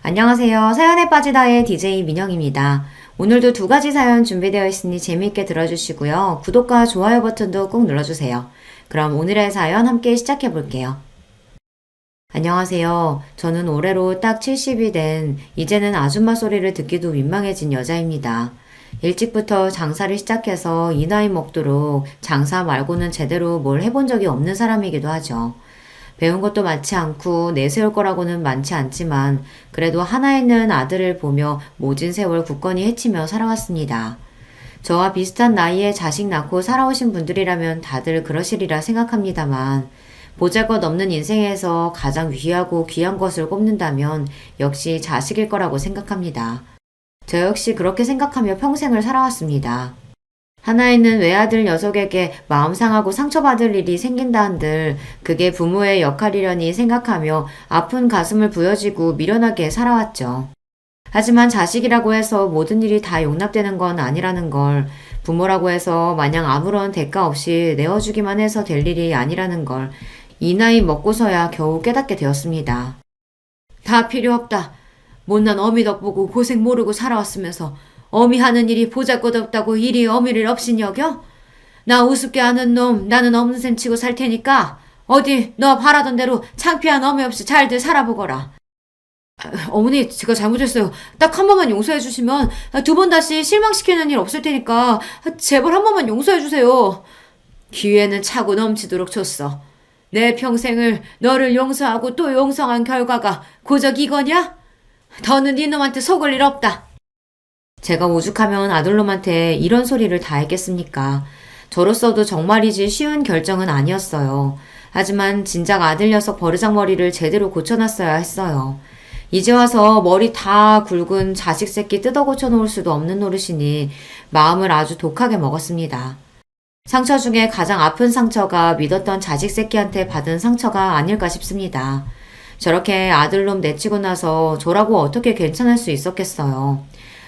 안녕하세요. 사연에 빠지다의 DJ 민영입니다. 오늘도 두 가지 사연 준비되어 있으니 재미있게 들어주시고요. 구독과 좋아요 버튼도 꼭 눌러주세요. 그럼 오늘의 사연 함께 시작해 볼게요. 안녕하세요. 저는 올해로 딱 70이 된 이제는 아줌마 소리를 듣기도 민망해진 여자입니다. 일찍부터 장사를 시작해서 이 나이 먹도록 장사 말고는 제대로 뭘 해본 적이 없는 사람이기도 하죠. 배운 것도 많지 않고 내세울 거라고는 많지 않지만 그래도 하나 있는 아들을 보며 모진 세월 굳건히 헤치며 살아왔습니다. 저와 비슷한 나이에 자식 낳고 살아오신 분들이라면 다들 그러시리라 생각합니다만 보잘것없는 인생에서 가장 귀하고 귀한 것을 꼽는다면 역시 자식일 거라고 생각합니다. 저 역시 그렇게 생각하며 평생을 살아왔습니다. 하나 있는 외아들 녀석에게 마음 상하고 상처받을 일이 생긴다 한들 그게 부모의 역할이려니 생각하며 아픈 가슴을 부여지고 미련하게 살아왔죠. 하지만 자식이라고 해서 모든 일이 다 용납되는 건 아니라는 걸, 부모라고 해서 마냥 아무런 대가 없이 내어주기만 해서 될 일이 아니라는 걸 이 나이 먹고서야 겨우 깨닫게 되었습니다. 다 필요 없다. 못난 어미 덕보고 고생 모르고 살아왔으면서 어미 하는 일이 보잘것없다고 이리 어미를 없인 여겨? 나 우습게 아는 놈 나는 없는 셈 치고 살 테니까 어디 너 바라던 대로 창피한 어미 없이 잘들 살아보거라. 어머니 제가 잘못했어요. 딱 한 번만 용서해 주시면 두 번 다시 실망시키는 일 없을 테니까 제발 한 번만 용서해 주세요. 기회는 차고 넘치도록 줬어. 내 평생을 너를 용서하고 또 용서한 결과가 고작 이거냐? 더는 네 놈한테 속을 일 없다. 제가 오죽하면 아들놈한테 이런 소리를 다 했겠습니까? 저로서도 정말이지 쉬운 결정은 아니었어요. 하지만 진작 아들 녀석 버르장머리를 제대로 고쳐놨어야 했어요. 이제 와서 머리 다 굵은 자식 새끼 뜯어 고쳐놓을 수도 없는 노릇이니 마음을 아주 독하게 먹었습니다. 상처 중에 가장 아픈 상처가 믿었던 자식 새끼한테 받은 상처가 아닐까 싶습니다. 저렇게 아들놈 내치고 나서 저라고 어떻게 괜찮을 수 있었겠어요.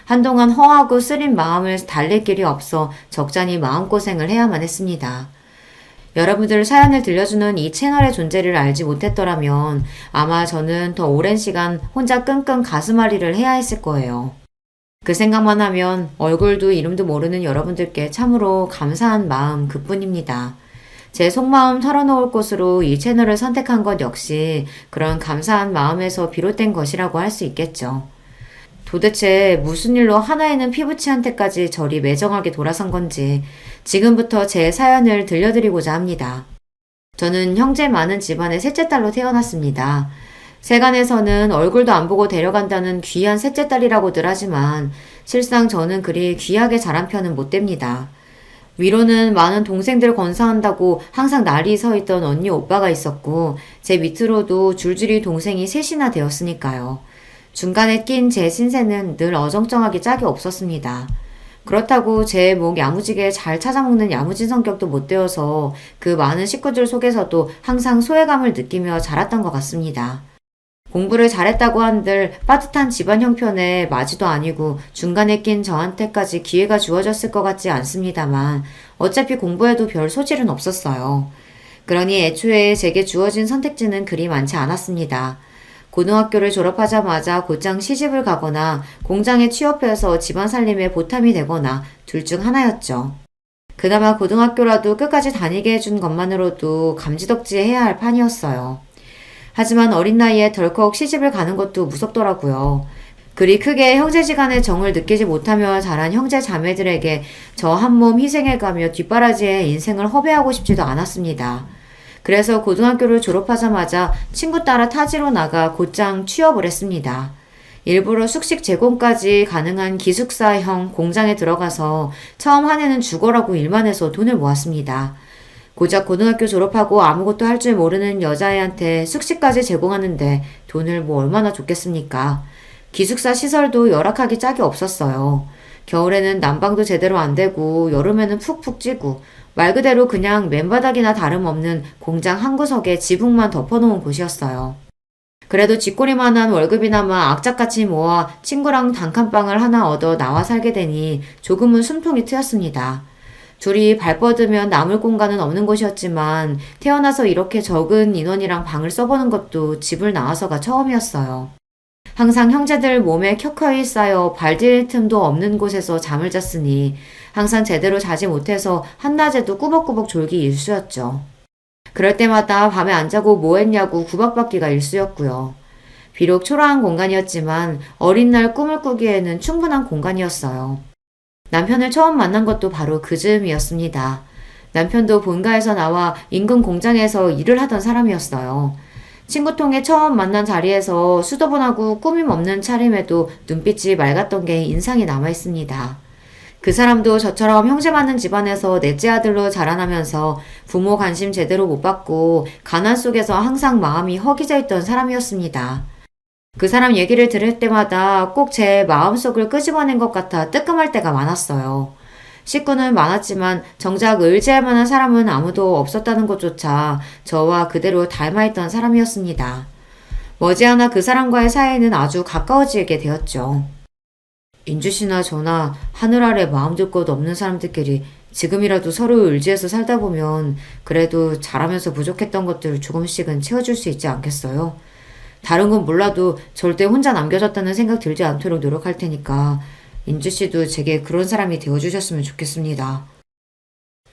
한동안 허하고 쓰린 마음을 달랠 길이 없어 적잖이 마음고생을 해야만 했습니다. 여러분들 사연을 들려주는 이 채널의 존재를 알지 못했더라면 아마 저는 더 오랜 시간 혼자 끙끙 가슴앓이를 해야 했을 거예요. 그 생각만 하면 얼굴도 이름도 모르는 여러분들께 참으로 감사한 마음 그뿐입니다. 제 속마음 털어놓을 곳으로 이 채널을 선택한 것 역시 그런 감사한 마음에서 비롯된 것이라고 할 수 있겠죠. 도대체 무슨 일로 하나이는 피부치한테까지 저리 매정하게 돌아선 건지 지금부터 제 사연을 들려드리고자 합니다. 저는 형제 많은 집안의 셋째 딸로 태어났습니다. 세간에서는 얼굴도 안 보고 데려간다는 귀한 셋째 딸이라고들 하지만 실상 저는 그리 귀하게 자란 편은 못 됩니다. 위로는 많은 동생들 건사한다고 항상 날이 서 있던 언니 오빠가 있었고 제 밑으로도 줄줄이 동생이 셋이나 되었으니까요. 중간에 낀 제 신세는 늘 어정쩡하게 짝이 없었습니다. 그렇다고 제 목 야무지게 잘 찾아먹는 야무진 성격도 못 되어서 그 많은 식구들 속에서도 항상 소외감을 느끼며 자랐던 것 같습니다. 공부를 잘했다고 한들 빠듯한 집안 형편에 맞이도 아니고 중간에 낀 저한테까지 기회가 주어졌을 것 같지 않습니다만 어차피 공부에도 별 소질은 없었어요. 그러니 애초에 제게 주어진 선택지는 그리 많지 않았습니다. 고등학교를 졸업하자마자 곧장 시집을 가거나 공장에 취업해서 집안 살림에 보탬이 되거나 둘 중 하나였죠. 그나마 고등학교라도 끝까지 다니게 해준 것만으로도 감지덕지해야 할 판이었어요. 하지만 어린 나이에 덜컥 시집을 가는 것도 무섭더라고요. 그리 크게 형제지간의 정을 느끼지 못하며 자란 형제 자매들에게 저 한 몸 희생해가며 뒷바라지에 인생을 허배하고 싶지도 않았습니다. 그래서 고등학교를 졸업하자마자 친구 따라 타지로 나가 곧장 취업을 했습니다. 일부러 숙식 제공까지 가능한 기숙사형 공장에 들어가서 처음 한 해는 죽어라고 일만 해서 돈을 모았습니다. 고작 고등학교 졸업하고 아무것도 할 줄 모르는 여자애한테 숙식까지 제공하는데 돈을 뭐 얼마나 줬겠습니까? 기숙사 시설도 열악하기 짝이 없었어요. 겨울에는 난방도 제대로 안 되고 여름에는 푹푹 찌고 말 그대로 그냥 맨바닥이나 다름없는 공장 한 구석에 지붕만 덮어놓은 곳이었어요. 그래도 쥐꼬리만한 월급이나마 악착같이 모아 친구랑 단칸방을 하나 얻어 나와 살게 되니 조금은 숨통이 트였습니다. 둘이 발 뻗으면 남을 공간은 없는 곳이었지만 태어나서 이렇게 적은 인원이랑 방을 써보는 것도 집을 나와서가 처음이었어요. 항상 형제들 몸에 켜켜이 쌓여 발디딜 틈도 없는 곳에서 잠을 잤으니 항상 제대로 자지 못해서 한낮에도 꾸벅꾸벅 졸기 일쑤였죠. 그럴 때마다 밤에 안 자고 뭐 했냐고 구박받기가 일쑤였고요. 비록 초라한 공간이었지만 어린 날 꿈을 꾸기에는 충분한 공간이었어요. 남편을 처음 만난 것도 바로 그 즈음이었습니다. 남편도 본가에서 나와 인근 공장에서 일을 하던 사람이었어요. 친구통에 처음 만난 자리에서 수더분하고 꾸밈 없는 차림에도 눈빛이 맑았던 게 인상이 남아있습니다. 그 사람도 저처럼 형제 많은 집안에서 넷째 아들로 자라나면서 부모 관심 제대로 못 받고 가난 속에서 항상 마음이 허기져 있던 사람이었습니다. 그 사람 얘기를 들을 때마다 꼭 제 마음속을 끄집어낸 것 같아 뜨끔할 때가 많았어요. 식구는 많았지만 정작 의지할 만한 사람은 아무도 없었다는 것조차 저와 그대로 닮아있던 사람이었습니다. 머지않아 그 사람과의 사이는 아주 가까워지게 되었죠. 인주 씨나 저나 하늘 아래 마음 둘 것 없는 사람들끼리 지금이라도 서로 의지해서 살다 보면 그래도 잘하면서 부족했던 것들 조금씩은 채워줄 수 있지 않겠어요? 다른 건 몰라도 절대 혼자 남겨졌다는 생각 들지 않도록 노력할 테니까 인주 씨도 제게 그런 사람이 되어주셨으면 좋겠습니다.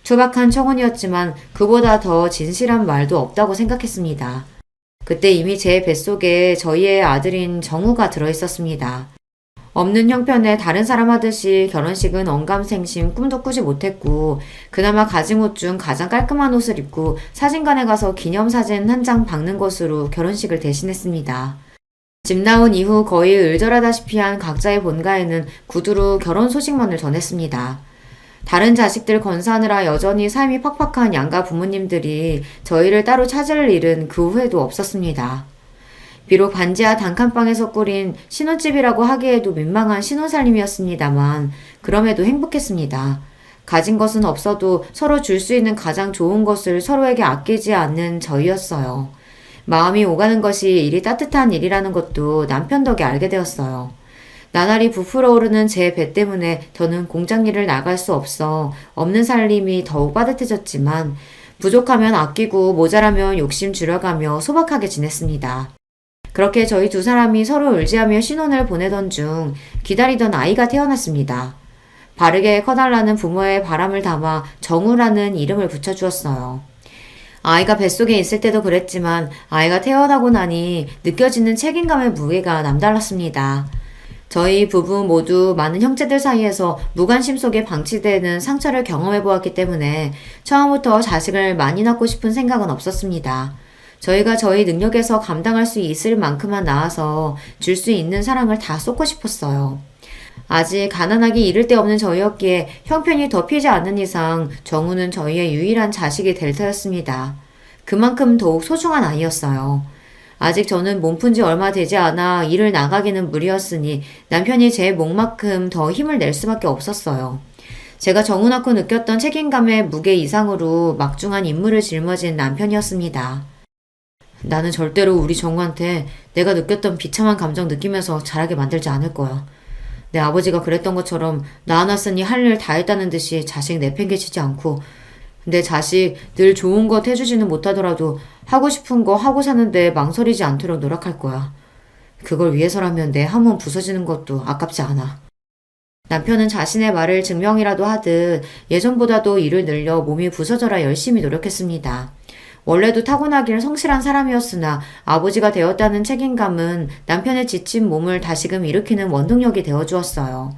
투박한 청혼이었지만 그보다 더 진실한 말도 없다고 생각했습니다. 그때 이미 제 뱃속에 저희의 아들인 정우가 들어있었습니다. 없는 형편에 다른 사람 하듯이 결혼식은 언감생심 꿈도 꾸지 못했고 그나마 가진 옷 중 가장 깔끔한 옷을 입고 사진관에 가서 기념사진 한 장 박는 것으로 결혼식을 대신했습니다. 집 나온 이후 거의 을절하다시피 한 각자의 본가에는 구두로 결혼 소식만을 전했습니다. 다른 자식들 건사하느라 여전히 삶이 팍팍한 양가 부모님들이 저희를 따로 찾을 일은 그 후에도 없었습니다. 비록 반지하 단칸방에서 꾸린 신혼집이라고 하기에도 민망한 신혼살림이었습니다만 그럼에도 행복했습니다. 가진 것은 없어도 서로 줄 수 있는 가장 좋은 것을 서로에게 아끼지 않는 저희였어요. 마음이 오가는 것이 일이 따뜻한 일이라는 것도 남편 덕에 알게 되었어요. 나날이 부풀어 오르는 제 배 때문에 더는 공장 일을 나갈 수 없어 없는 살림이 더욱 빠듯해졌지만 부족하면 아끼고 모자라면 욕심 줄여가며 소박하게 지냈습니다. 그렇게 저희 두 사람이 서로 의지하며 신혼을 보내던 중 기다리던 아이가 태어났습니다. 바르게 커달라는 부모의 바람을 담아 정우라는 이름을 붙여주었어요. 아이가 뱃속에 있을 때도 그랬지만 아이가 태어나고 나니 느껴지는 책임감의 무게가 남달랐습니다. 저희 부부 모두 많은 형제들 사이에서 무관심 속에 방치되는 상처를 경험해 보았기 때문에 처음부터 자식을 많이 낳고 싶은 생각은 없었습니다. 저희가 저희 능력에서 감당할 수 있을 만큼만 낳아서 줄 수 있는 사랑을 다 쏟고 싶었어요. 아직 가난하기 이를 데 없는 저희였기에 형편이 덮이지 않는 이상 정우는 저희의 유일한 자식이 될 터였습니다. 그만큼 더욱 소중한 아이였어요. 아직 저는 몸푼 지 얼마 되지 않아 일을 나가기는 무리였으니 남편이 제 몫만큼 더 힘을 낼 수밖에 없었어요. 제가 정우 낳고 느꼈던 책임감의 무게 이상으로 막중한 임무를 짊어진 남편이었습니다. 나는 절대로 우리 정우한테 내가 느꼈던 비참한 감정 느끼면서 자라게 만들지 않을 거야. 내 아버지가 그랬던 것처럼 낳아놨으니 할 일 다 했다는 듯이 자식 내팽개치지 않고 내 자식 늘 좋은 것 해주지는 못하더라도 하고 싶은 거 하고 사는데 망설이지 않도록 노력할 거야. 그걸 위해서라면 내 한 몸 부서지는 것도 아깝지 않아. 남편은 자신의 말을 증명이라도 하듯 예전보다도 일을 늘려 몸이 부서져라 열심히 노력했습니다. 원래도 타고나길 성실한 사람이었으나 아버지가 되었다는 책임감은 남편의 지친 몸을 다시금 일으키는 원동력이 되어주었어요.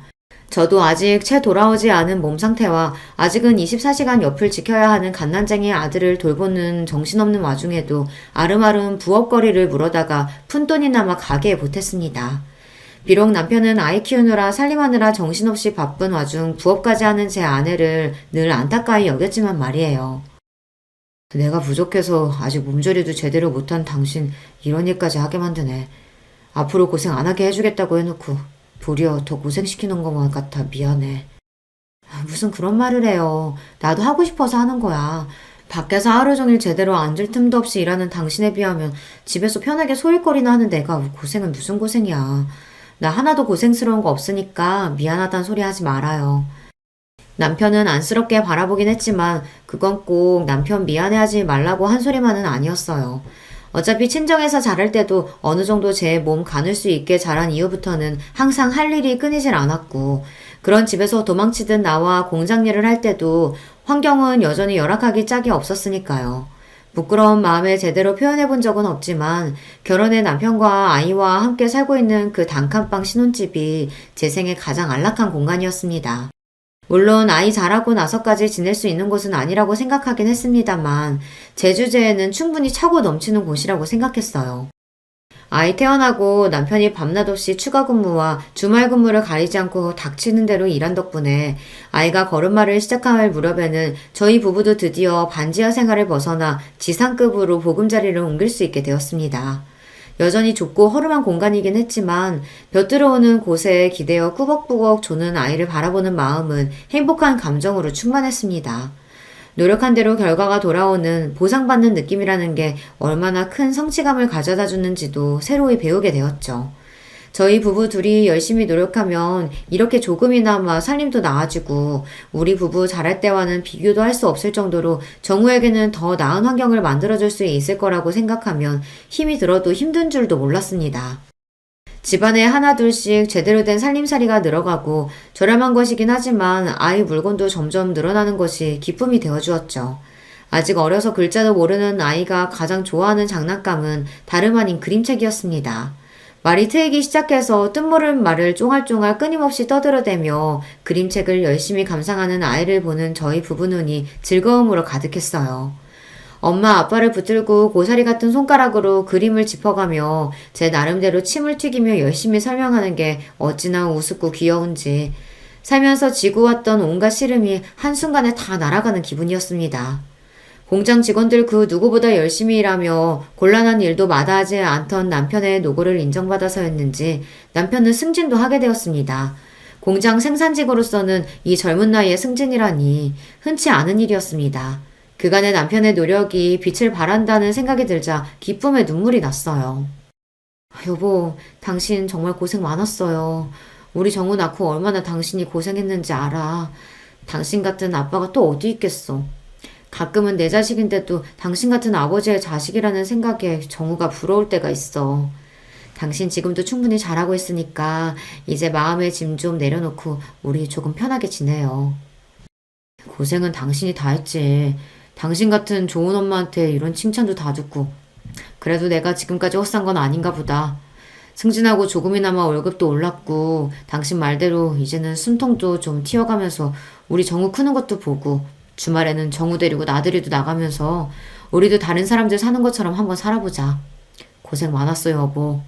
저도 아직 채 돌아오지 않은 몸 상태와 아직은 24시간 옆을 지켜야 하는 갓난쟁이 아들을 돌보는 정신없는 와중에도 아름아름 부업거리를 물어다가 푼돈이나마 가게에 보탰습니다. 비록 남편은 아이 키우느라 살림하느라 정신없이 바쁜 와중 부업까지 하는 제 아내를 늘 안타까이 여겼지만 말이에요. 내가 부족해서 아직 몸조리도 제대로 못한 당신 이런 일까지 하게 만드네. 앞으로 고생 안 하게 해주겠다고 해놓고 도리어 더 고생시키는 것만 같아 미안해. 무슨 그런 말을 해요. 나도 하고 싶어서 하는 거야. 밖에서 하루 종일 제대로 앉을 틈도 없이 일하는 당신에 비하면 집에서 편하게 소일거리나 하는 내가 고생은 무슨 고생이야. 나 하나도 고생스러운 거 없으니까 미안하단 소리 하지 말아요. 남편은 안쓰럽게 바라보긴 했지만 그건 꼭 남편 미안해하지 말라고 한 소리만은 아니었어요. 어차피 친정에서 자랄 때도 어느 정도 제 몸 가눌 수 있게 자란 이후부터는 항상 할 일이 끊이질 않았고, 그런 집에서 도망치듯 나와 공장 일을 할 때도 환경은 여전히 열악하기 짝이 없었으니까요. 부끄러운 마음에 제대로 표현해 본 적은 없지만 결혼해 남편과 아이와 함께 살고 있는 그 단칸방 신혼집이 제 생애 가장 안락한 공간이었습니다. 물론 아이 자라고 나서까지 지낼 수 있는 곳은 아니라고 생각하긴 했습니다만 제 주제에는 충분히 차고 넘치는 곳이라고 생각했어요. 아이 태어나고 남편이 밤낮 없이 추가 근무와 주말 근무를 가리지 않고 닥치는 대로 일한 덕분에 아이가 걸음마를 시작할 무렵에는 저희 부부도 드디어 반지하 생활을 벗어나 지상급으로 보금자리를 옮길 수 있게 되었습니다. 여전히 좁고 허름한 공간이긴 했지만 벼들어오는 곳에 기대어 꾸벅꾸벅 조는 아이를 바라보는 마음은 행복한 감정으로 충만했습니다. 노력한 대로 결과가 돌아오는 보상받는 느낌이라는 게 얼마나 큰 성취감을 가져다 주는지도 새로이 배우게 되었죠. 저희 부부 둘이 열심히 노력하면 이렇게 조금이나마 살림도 나아지고 우리 부부 잘할 때와는 비교도 할 수 없을 정도로 정우에게는 더 나은 환경을 만들어줄 수 있을 거라고 생각하면 힘이 들어도 힘든 줄도 몰랐습니다. 집안에 하나둘씩 제대로 된 살림살이가 늘어가고 저렴한 것이긴 하지만 아이 물건도 점점 늘어나는 것이 기쁨이 되어주었죠. 아직 어려서 글자도 모르는 아이가 가장 좋아하는 장난감은 다름 아닌 그림책이었습니다. 말이 트이기 시작해서 뜻모를 말을 쫑알쫑알 끊임없이 떠들어대며 그림책을 열심히 감상하는 아이를 보는 저희 부부 눈이 즐거움으로 가득했어요. 엄마 아빠를 붙들고 고사리 같은 손가락으로 그림을 짚어가며 제 나름대로 침을 튀기며 열심히 설명하는 게 어찌나 우습고 귀여운지 살면서 지고 왔던 온갖 시름이 한순간에 다 날아가는 기분이었습니다. 공장 직원들 그 누구보다 열심히 일하며 곤란한 일도 마다하지 않던 남편의 노고를 인정받아서였는지 남편은 승진도 하게 되었습니다. 공장 생산직으로서는 이 젊은 나이에 승진이라니 흔치 않은 일이었습니다. 그간의 남편의 노력이 빛을 발한다는 생각이 들자 기쁨에 눈물이 났어요. 여보, 당신 정말 고생 많았어요. 우리 정우 낳고 얼마나 당신이 고생했는지 알아. 당신 같은 아빠가 또 어디 있겠어. 가끔은 내 자식인데도 당신 같은 아버지의 자식이라는 생각에 정우가 부러울 때가 있어. 당신 지금도 충분히 잘하고 있으니까 이제 마음의 짐 좀 내려놓고 우리 조금 편하게 지내요. 고생은 당신이 다 했지. 당신 같은 좋은 엄마한테 이런 칭찬도 다 듣고. 그래도 내가 지금까지 헛산 건 아닌가 보다. 승진하고 조금이나마 월급도 올랐고 당신 말대로 이제는 숨통도 좀 튀어가면서 우리 정우 크는 것도 보고 주말에는 정우 데리고 나들이도 나가면서 우리도 다른 사람들 사는 것처럼 한번 살아보자. 고생 많았어요, 여보.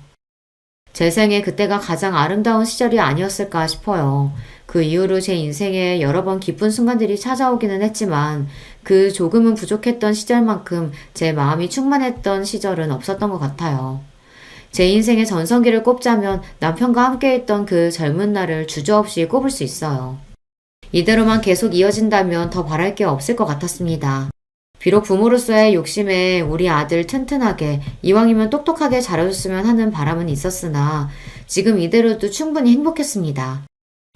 제 생에 그때가 가장 아름다운 시절이 아니었을까 싶어요. 그 이후로 제 인생에 여러 번 기쁜 순간들이 찾아오기는 했지만 그 조금은 부족했던 시절만큼 제 마음이 충만했던 시절은 없었던 것 같아요. 제 인생의 전성기를 꼽자면 남편과 함께했던 그 젊은 날을 주저없이 꼽을 수 있어요. 이대로만 계속 이어진다면 더 바랄 게 없을 것 같았습니다. 비록 부모로서의 욕심에 우리 아들 튼튼하게 이왕이면 똑똑하게 자라줬으면 하는 바람은 있었으나 지금 이대로도 충분히 행복했습니다.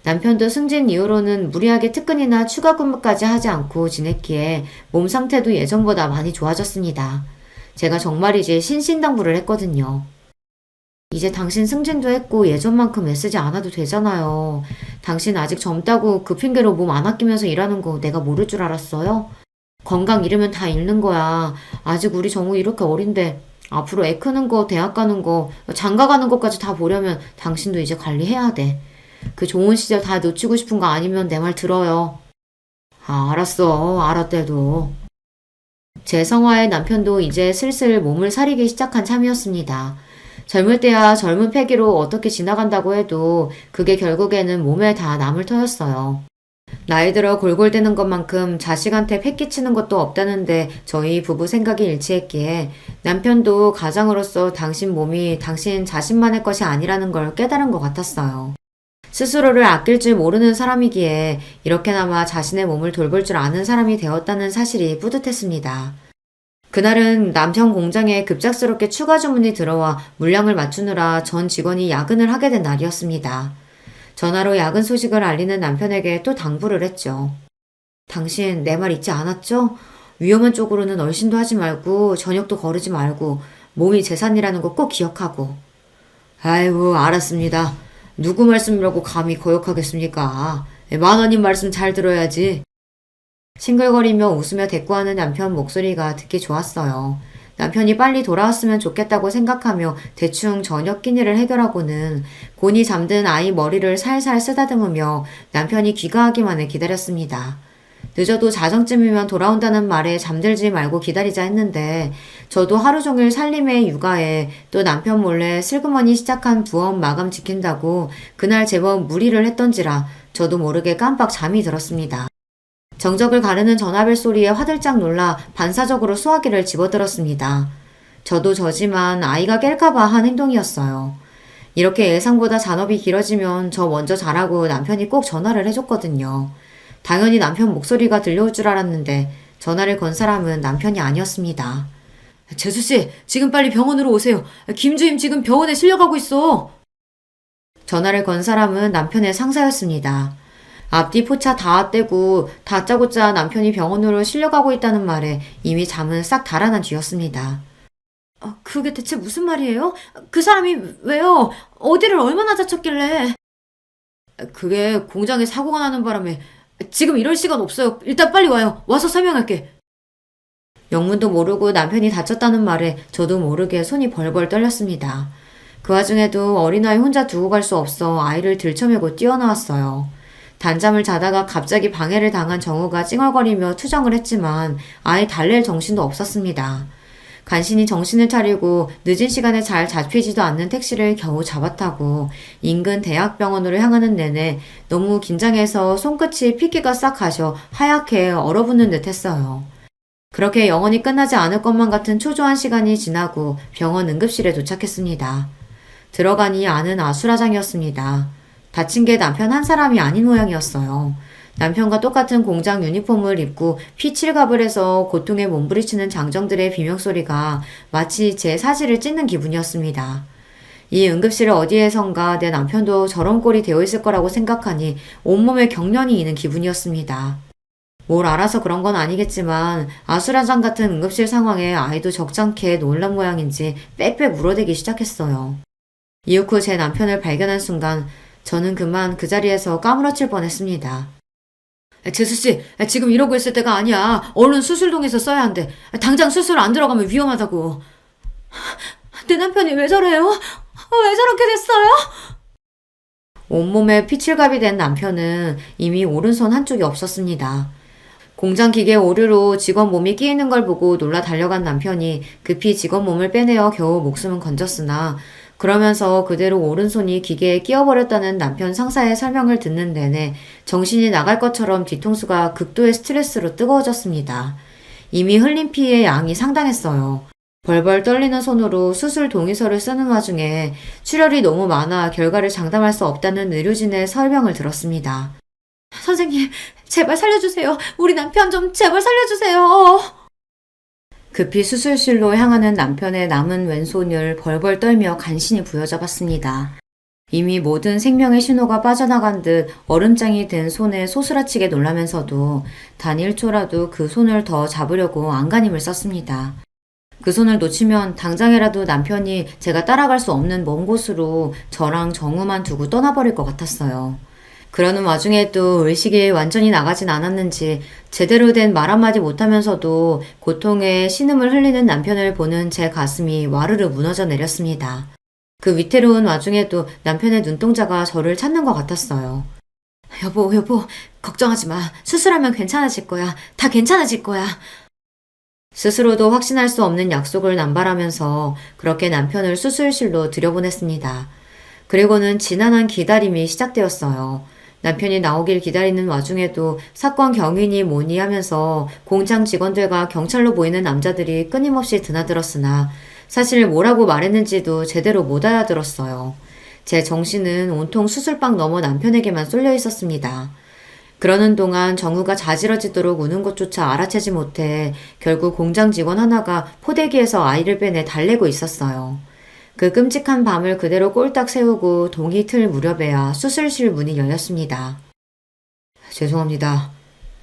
남편도 승진 이후로는 무리하게 특근이나 추가 근무까지 하지 않고 지냈기에 몸 상태도 예전보다 많이 좋아졌습니다. 제가 정말이지 신신당부를 했거든요. 이제 당신 승진도 했고 예전만큼 애쓰지 않아도 되잖아요. 당신 아직 젊다고 그 핑계로 몸 안 아끼면서 일하는 거 내가 모를 줄 알았어요? 건강 잃으면 다 잃는 거야. 아직 우리 정우 이렇게 어린데 앞으로 애 크는 거, 대학 가는 거, 장가 가는 것까지 다 보려면 당신도 이제 관리해야 돼. 그 좋은 시절 다 놓치고 싶은 거 아니면 내 말 들어요. 아, 알았어. 알았대도. 제 성화의 남편도 이제 슬슬 몸을 사리기 시작한 참이었습니다. 젊을 때야 젊은 패기로 어떻게 지나간다고 해도 그게 결국에는 몸에 다 남을 터였어요. 나이 들어 골골대는 것만큼 자식한테 패 끼치는 것도 없다는데 저희 부부 생각이 일치했기에 남편도 가장으로서 당신 몸이 당신 자신만의 것이 아니라는 걸 깨달은 것 같았어요. 스스로를 아낄 줄 모르는 사람이기에 이렇게나마 자신의 몸을 돌볼 줄 아는 사람이 되었다는 사실이 뿌듯했습니다. 그날은 남편 공장에 급작스럽게 추가 주문이 들어와 물량을 맞추느라 전 직원이 야근을 하게 된 날이었습니다. 전화로 야근 소식을 알리는 남편에게 또 당부를 했죠. 당신 내 말 잊지 않았죠? 위험한 쪽으로는 얼씬도 하지 말고 저녁도 거르지 말고 몸이 재산이라는 거 꼭 기억하고. 아이고, 알았습니다. 누구 말씀이라고 감히 거역하겠습니까? 10,000원님 말씀 잘 들어야지. 싱글거리며 웃으며 대꾸하는 남편 목소리가 듣기 좋았어요. 남편이 빨리 돌아왔으면 좋겠다고 생각하며 대충 저녁 끼니를 해결하고는 곤히 잠든 아이 머리를 살살 쓰다듬으며 남편이 귀가하기만을 기다렸습니다. 늦어도 자정쯤이면 돌아온다는 말에 잠들지 말고 기다리자 했는데 저도 하루 종일 살림에 육아에 또 남편 몰래 슬그머니 시작한 부업 마감 지킨다고 그날 제법 무리를 했던지라 저도 모르게 깜빡 잠이 들었습니다. 정적을 가르는 전화벨 소리에 화들짝 놀라 반사적으로 수화기를 집어들었습니다. 저도 저지만 아이가 깰까봐 한 행동이었어요. 이렇게 예상보다 잔업이 길어지면 저 먼저 자라고 남편이 꼭 전화를 해줬거든요. 당연히 남편 목소리가 들려올 줄 알았는데 전화를 건 사람은 남편이 아니었습니다. 재수씨, 지금 빨리 병원으로 오세요. 김주임 지금 병원에 실려가고 있어. 전화를 건 사람은 남편의 상사였습니다. 앞뒤 포차 다 떼고 다짜고짜 남편이 병원으로 실려가고 있다는 말에 이미 잠은 싹 달아난 뒤였습니다. 그게 대체 무슨 말이에요? 그 사람이 왜요? 어디를 얼마나 다쳤길래? 그게 공장에 사고가 나는 바람에 지금 이럴 시간 없어요. 일단 빨리 와요. 와서 설명할게. 영문도 모르고 남편이 다쳤다는 말에 저도 모르게 손이 벌벌 떨렸습니다. 그 와중에도 어린아이 혼자 두고 갈 수 없어 아이를 들쳐매고 뛰어나왔어요. 단잠을 자다가 갑자기 방해를 당한 정우가 찡얼거리며 투정을 했지만 아예 달랠 정신도 없었습니다. 간신히 정신을 차리고 늦은 시간에 잘 잡히지도 않는 택시를 겨우 잡아타고 인근 대학병원으로 향하는 내내 너무 긴장해서 손끝이 핏기가 싹 가셔 하얗게 얼어붙는 듯 했어요. 그렇게 영원히 끝나지 않을 것만 같은 초조한 시간이 지나고 병원 응급실에 도착했습니다. 들어가니 안은 아수라장이었습니다. 다친 게 남편 한 사람이 아닌 모양이었어요. 남편과 똑같은 공장 유니폼을 입고 피칠갑을 해서 고통에 몸부리치는 장정들의 비명소리가 마치 제 사지를 찢는 기분이었습니다. 이 응급실 어디에선가 내 남편도 저런 꼴이 되어 있을 거라고 생각하니 온몸에 경련이 이는 기분이었습니다. 뭘 알아서 그런 건 아니겠지만 아수라장 같은 응급실 상황에 아이도 적잖게 놀란 모양인지 빽빽 울어대기 시작했어요. 이윽 후 제 남편을 발견한 순간 저는 그만 그 자리에서 까무러칠 뻔했습니다. 재수씨, 지금 이러고 있을 때가 아니야. 얼른 수술동에서 써야 한대. 당장 수술 안 들어가면 위험하다고. 내 남편이 왜 저래요? 왜 저렇게 됐어요? 온몸에 피칠갑이 된 남편은 이미 오른손 한쪽이 없었습니다. 공장 기계 오류로 직원 몸이 끼이는 걸 보고 놀라 달려간 남편이 급히 직원 몸을 빼내어 겨우 목숨은 건졌으나 그러면서 그대로 오른손이 기계에 끼어버렸다는 남편 상사의 설명을 듣는 내내 정신이 나갈 것처럼 뒤통수가 극도의 스트레스로 뜨거워졌습니다. 이미 흘린 피의 양이 상당했어요. 벌벌 떨리는 손으로 수술 동의서를 쓰는 와중에 출혈이 너무 많아 결과를 장담할 수 없다는 의료진의 설명을 들었습니다. 선생님, 제발 살려주세요. 우리 남편 좀 제발 살려주세요. 급히 수술실로 향하는 남편의 남은 왼손을 벌벌 떨며 간신히 부여잡았습니다. 이미 모든 생명의 신호가 빠져나간 듯 얼음장이 된 손에 소스라치게 놀라면서도 단 1초라도 그 손을 더 잡으려고 안간힘을 썼습니다. 그 손을 놓치면 당장이라도 남편이 제가 따라갈 수 없는 먼 곳으로 저랑 정우만 두고 떠나버릴 것 같았어요. 그러는 와중에도 의식이 완전히 나가진 않았는지 제대로 된 말 한마디 못하면서도 고통에 신음을 흘리는 남편을 보는 제 가슴이 와르르 무너져 내렸습니다. 그 위태로운 와중에도 남편의 눈동자가 저를 찾는 것 같았어요. 여보, 걱정하지 마. 수술하면 괜찮아질 거야. 다 괜찮아질 거야. 스스로도 확신할 수 없는 약속을 남발하면서 그렇게 남편을 수술실로 들여보냈습니다. 그리고는 지난한 기다림이 시작되었어요. 남편이 나오길 기다리는 와중에도 사건 경위니 뭐니 하면서 공장 직원들과 경찰로 보이는 남자들이 끊임없이 드나들었으나 사실 뭐라고 말했는지도 제대로 못 알아들었어요. 제 정신은 온통 수술방 너머 남편에게만 쏠려 있었습니다. 그러는 동안 정우가 자지러지도록 우는 것조차 알아채지 못해 결국 공장 직원 하나가 포대기에서 아이를 빼내 달래고 있었어요. 그 끔찍한 밤을 그대로 꼴딱 세우고 동이 틀 무렵에야 수술실 문이 열렸습니다. 죄송합니다.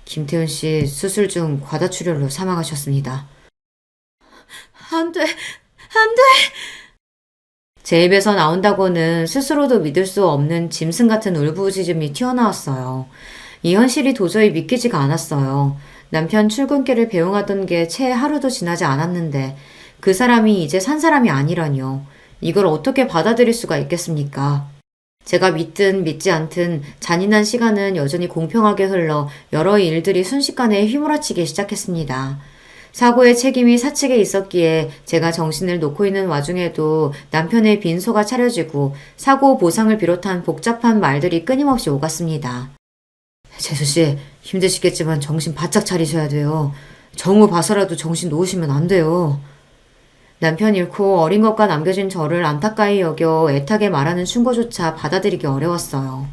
김태훈 씨 수술 중 과다출혈로 사망하셨습니다. 안 돼. 안 돼! 제 입에서 나온다고는 스스로도 믿을 수 없는 짐승 같은 울부짖음이 튀어나왔어요. 이 현실이 도저히 믿기지가 않았어요. 남편 출근길을 배웅하던 게 채 하루도 지나지 않았는데 그 사람이 이제 산 사람이 아니라뇨. 이걸 어떻게 받아들일 수가 있겠습니까? 제가 믿든 믿지 않든 잔인한 시간은 여전히 공평하게 흘러 여러 일들이 순식간에 휘몰아치기 시작했습니다. 사고의 책임이 사측에 있었기에 제가 정신을 놓고 있는 와중에도 남편의 빈소가 차려지고 사고 보상을 비롯한 복잡한 말들이 끊임없이 오갔습니다. 재수씨, 힘드시겠지만 정신 바짝 차리셔야 돼요. 정우 봐서라도 정신 놓으시면 안 돼요. 남편 잃고 어린 것과 남겨진 저를 안타까이 여겨 애타게 말하는 충고조차 받아들이기 어려웠어요.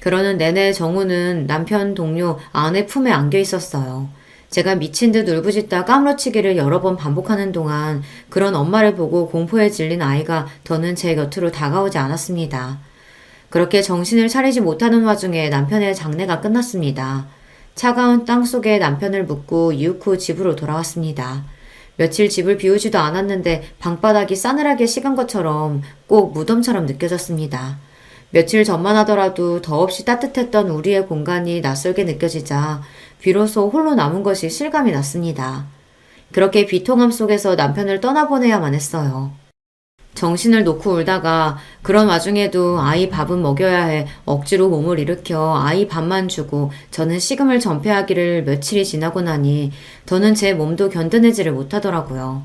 그러는 내내 정우는 남편 동료 아내 품에 안겨 있었어요. 제가 미친 듯 울부짖다 까무러치기를 여러 번 반복하는 동안 그런 엄마를 보고 공포에 질린 아이가 더는 제 곁으로 다가오지 않았습니다. 그렇게 정신을 차리지 못하는 와중에 남편의 장례가 끝났습니다. 차가운 땅 속에 남편을 묻고 이윽 후 집으로 돌아왔습니다. 며칠 집을 비우지도 않았는데 방바닥이 싸늘하게 식은 것처럼 꼭 무덤처럼 느껴졌습니다. 며칠 전만 하더라도 더없이 따뜻했던 우리의 공간이 낯설게 느껴지자 비로소 홀로 남은 것이 실감이 났습니다. 그렇게 비통함 속에서 남편을 떠나보내야만 했어요. 정신을 놓고 울다가 그런 와중에도 아이 밥은 먹여야 해 억지로 몸을 일으켜 아이 밥만 주고 저는 식음을 전폐하기를 며칠이 지나고 나니 더는 제 몸도 견뎌내지를 못하더라고요.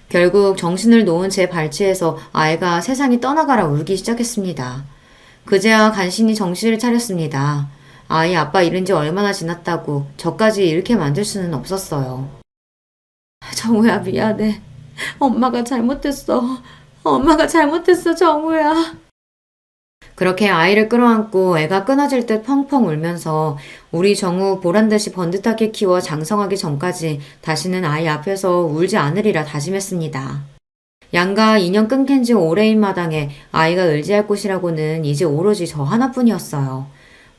결국 정신을 놓은 제 발치에서 아이가 세상이 떠나가라 울기 시작했습니다. 그제야 간신히 정신을 차렸습니다. 아이 아빠 잃은 지 얼마나 지났다고 저까지 잃게 만들 수는 없었어요. 정우야 미안해. 엄마가 잘못했어. 엄마가 잘못했어, 정우야. 그렇게 아이를 끌어안고 애가 끊어질 듯 펑펑 울면서 우리 정우 보란듯이 번듯하게 키워 장성하기 전까지 다시는 아이 앞에서 울지 않으리라 다짐했습니다. 양가 인연 끊긴 지 오래인 마당에 아이가 의지할 곳이라고는 이제 오로지 저 하나뿐이었어요.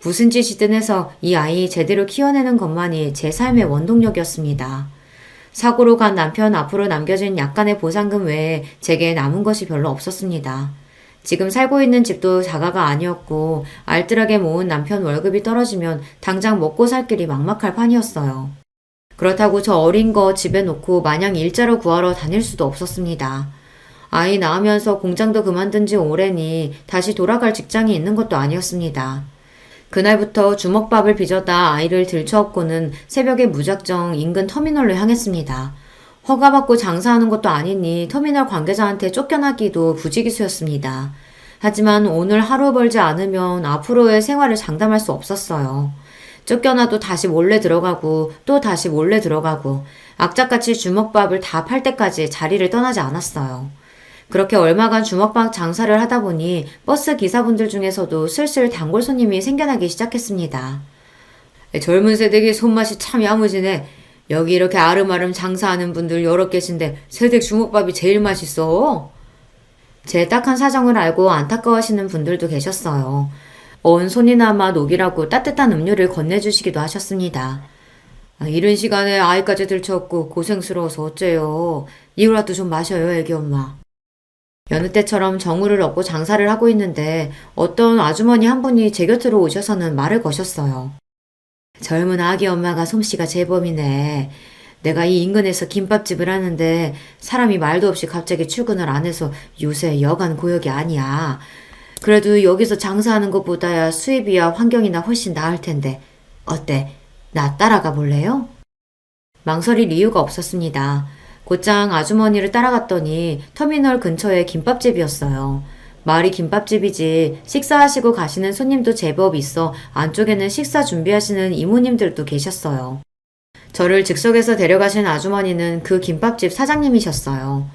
무슨 짓이든 해서 이 아이 제대로 키워내는 것만이 제 삶의 원동력이었습니다. 사고로 간 남편 앞으로 남겨진 약간의 보상금 외에 제게 남은 것이 별로 없었습니다. 지금 살고 있는 집도 자가가 아니었고 알뜰하게 모은 남편 월급이 떨어지면 당장 먹고 살 길이 막막할 판이었어요. 그렇다고 저 어린 거 집에 놓고 마냥 일자로 구하러 다닐 수도 없었습니다. 아이 낳으면서 공장도 그만둔 지 오래니 다시 돌아갈 직장이 있는 것도 아니었습니다. 그날부터 주먹밥을 빚어다 아이를 들쳐업고는 새벽에 무작정 인근 터미널로 향했습니다. 허가받고 장사하는 것도 아니니 터미널 관계자한테 쫓겨나기도 부지기수였습니다. 하지만 오늘 하루 벌지 않으면 앞으로의 생활을 장담할 수 없었어요. 쫓겨나도 다시 몰래 들어가고 또 다시 몰래 들어가고 악착같이 주먹밥을 다 팔 때까지 자리를 떠나지 않았어요. 그렇게 얼마간 주먹밥 장사를 하다 보니 버스 기사분들 중에서도 슬슬 단골 손님이 생겨나기 시작했습니다. 젊은 세대기 손맛이 참 야무지네. 여기 이렇게 아름아름 장사하는 분들 여러 계신데 세댁 주먹밥이 제일 맛있어. 제 딱한 사정을 알고 안타까워하시는 분들도 계셨어요. 온 손이나마 녹이라고 따뜻한 음료를 건네주시기도 하셨습니다. 이른 시간에 아이까지 들쳐업고 고생스러워서 어째요. 이거라도 좀 마셔요, 애기 엄마. 여느 때처럼 정우를 얻고 장사를 하고 있는데 어떤 아주머니 한 분이 제 곁으로 오셔서는 말을 거셨어요. 젊은 아기 엄마가 솜씨가 제법이네. 내가 이 인근에서 김밥집을 하는데 사람이 말도 없이 갑자기 출근을 안 해서 요새 여간 고역이 아니야. 그래도 여기서 장사하는 것보다야 수입이야 환경이나 훨씬 나을 텐데 어때? 나 따라가 볼래요? 망설일 이유가 없었습니다. 곧장 아주머니를 따라갔더니 터미널 근처에 김밥집이었어요. 말이 김밥집이지 식사하시고 가시는 손님도 제법 있어 안쪽에는 식사 준비하시는 이모님들도 계셨어요. 저를 즉석에서 데려가신 아주머니는 그 김밥집 사장님이셨어요.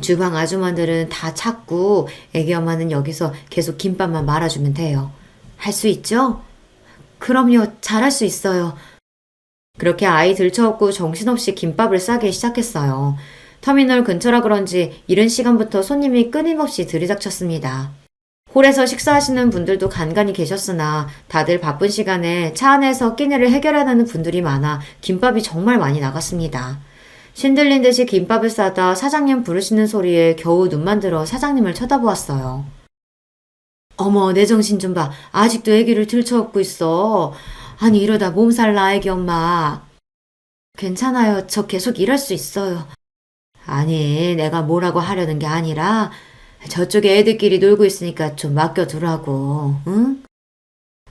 주방 아주머니들은 다 찾고 애기 엄마는 여기서 계속 김밥만 말아주면 돼요. 할 수 있죠? 그럼요, 잘할 수 있어요. 그렇게 아이 들쳐업고 정신없이 김밥을 싸기 시작했어요. 터미널 근처라 그런지 이른 시간부터 손님이 끊임없이 들이닥쳤습니다. 홀에서 식사하시는 분들도 간간히 계셨으나 다들 바쁜 시간에 차 안에서 끼니를 해결하는 분들이 많아 김밥이 정말 많이 나갔습니다. 신들린 듯이 김밥을 싸다 사장님 부르시는 소리에 겨우 눈만 들어 사장님을 쳐다보았어요. 어머, 내 정신 좀 봐. 아직도 애기를 들쳐업고 있어. 아니, 이러다 몸살 나, 애기 엄마. 괜찮아요. 저 계속 일할 수 있어요. 아니, 내가 뭐라고 하려는 게 아니라 저쪽에 애들끼리 놀고 있으니까 좀 맡겨두라고, 응?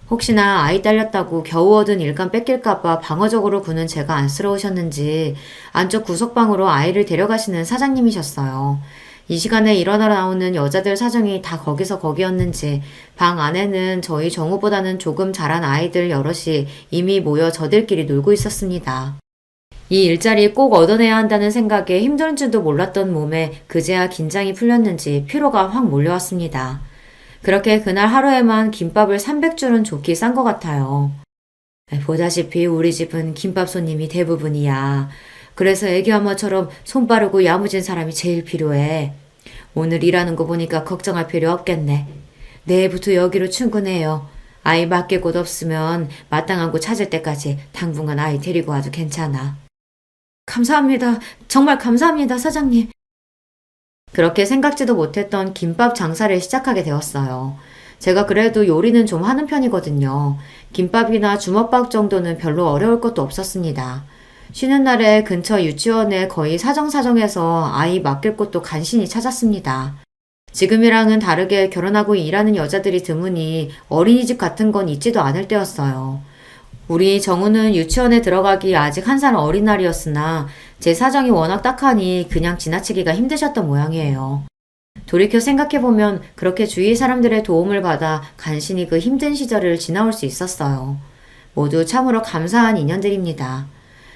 혹시나 아이 딸렸다고 겨우 얻은 일감 뺏길까봐 방어적으로 구는 제가 안쓰러우셨는지 안쪽 구석방으로 아이를 데려가시는 사장님이셨어요. 이 시간에 일어나 나오는 여자들 사정이 다 거기서 거기였는지 방 안에는 저희 정우보다는 조금 자란 아이들 여럿이 이미 모여 저들끼리 놀고 있었습니다. 이 일자리 꼭 얻어내야 한다는 생각에 힘든 줄도 몰랐던 몸에 그제야 긴장이 풀렸는지 피로가 확 몰려왔습니다. 그렇게 그날 하루에만 김밥을 300줄은 좋게 싼 것 같아요. 보다시피 우리 집은 김밥 손님이 대부분이야. 그래서 애기 엄마처럼 손 빠르고 야무진 사람이 제일 필요해. 오늘 일하는 거 보니까 걱정할 필요 없겠네. 내일부터 여기로 출근해요. 아이 맡길 곳 없으면 마땅한 곳 찾을 때까지 당분간 아이 데리고 와도 괜찮아. 감사합니다. 정말 감사합니다, 사장님. 그렇게 생각지도 못했던 김밥 장사를 시작하게 되었어요. 제가 그래도 요리는 좀 하는 편이거든요. 김밥이나 주먹밥 정도는 별로 어려울 것도 없었습니다. 쉬는 날에 근처 유치원에 거의 사정사정해서 아이 맡길 곳도 간신히 찾았습니다. 지금이랑은 다르게 결혼하고 일하는 여자들이 드무니 어린이집 같은 건 있지도 않을 때였어요. 우리 정우는 유치원에 들어가기 아직 1살 어린 날이었으나 제 사정이 워낙 딱하니 그냥 지나치기가 힘드셨던 모양이에요. 돌이켜 생각해보면 그렇게 주위 사람들의 도움을 받아 간신히 그 힘든 시절을 지나올 수 있었어요. 모두 참으로 감사한 인연들입니다.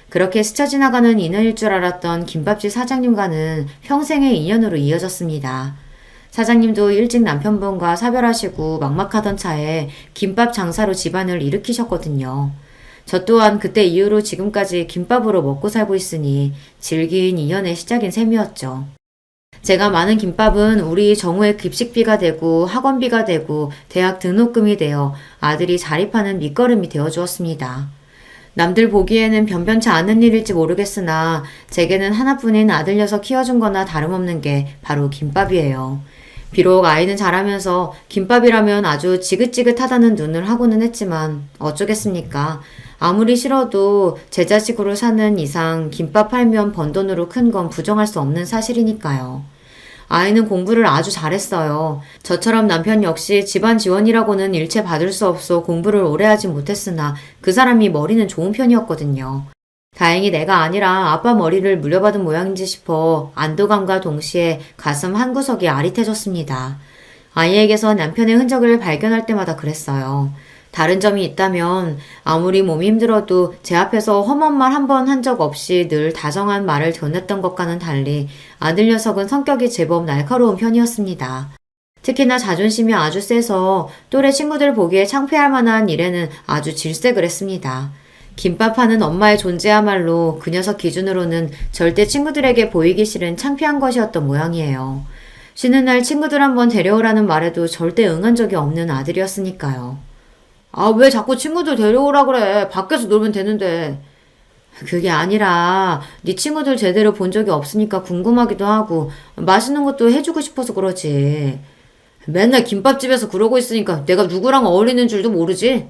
그렇게 스쳐 지나가는 인연일 줄 알았던 김밥집 사장님과는 평생의 인연으로 이어졌습니다. 사장님도 일찍 남편분과 사별하시고 막막하던 차에 김밥 장사로 집안을 일으키셨거든요. 저 또한 그때 이후로 지금까지 김밥으로 먹고 살고 있으니 질긴 인연의 시작인 셈이었죠. 제가 많은 김밥은 우리 정우의 급식비가 되고 학원비가 되고 대학 등록금이 되어 아들이 자립하는 밑거름이 되어 주었습니다. 남들 보기에는 변변치 않은 일일지 모르겠으나 제게는 하나뿐인 아들 녀석 키워준 거나 다름없는 게 바로 김밥이에요. 비록 아이는 자라면서 김밥이라면 아주 지긋지긋하다는 눈을 하고는 했지만 어쩌겠습니까? 아무리 싫어도 제 자식으로 사는 이상 김밥 팔면 번 돈으로 큰 건 부정할 수 없는 사실이니까요. 아이는 공부를 아주 잘했어요. 저처럼 남편 역시 집안 지원이라고는 일체 받을 수 없어 공부를 오래 하지 못했으나 그 사람이 머리는 좋은 편이었거든요. 다행히 내가 아니라 아빠 머리를 물려받은 모양인지 싶어 안도감과 동시에 가슴 한구석이 아릿해졌습니다. 아이에게서 남편의 흔적을 발견할 때마다 그랬어요. 다른 점이 있다면 아무리 몸이 힘들어도 제 앞에서 험한 말 한 번 한 적 없이 늘 다정한 말을 전했던 것과는 달리 아들 녀석은 성격이 제법 날카로운 편이었습니다. 특히나 자존심이 아주 세서 또래 친구들 보기에 창피할 만한 일에는 아주 질색을 했습니다. 김밥 하는 엄마의 존재야말로 그 녀석 기준으로는 절대 친구들에게 보이기 싫은 창피한 것이었던 모양이에요. 쉬는 날 친구들 한번 데려오라는 말에도 절대 응한 적이 없는 아들이었으니까요. 아, 왜 자꾸 친구들 데려오라 그래? 밖에서 놀면 되는데. 그게 아니라 네 친구들 제대로 본 적이 없으니까 궁금하기도 하고 맛있는 것도 해주고 싶어서 그러지. 맨날 김밥집에서 그러고 있으니까 내가 누구랑 어울리는 줄도 모르지?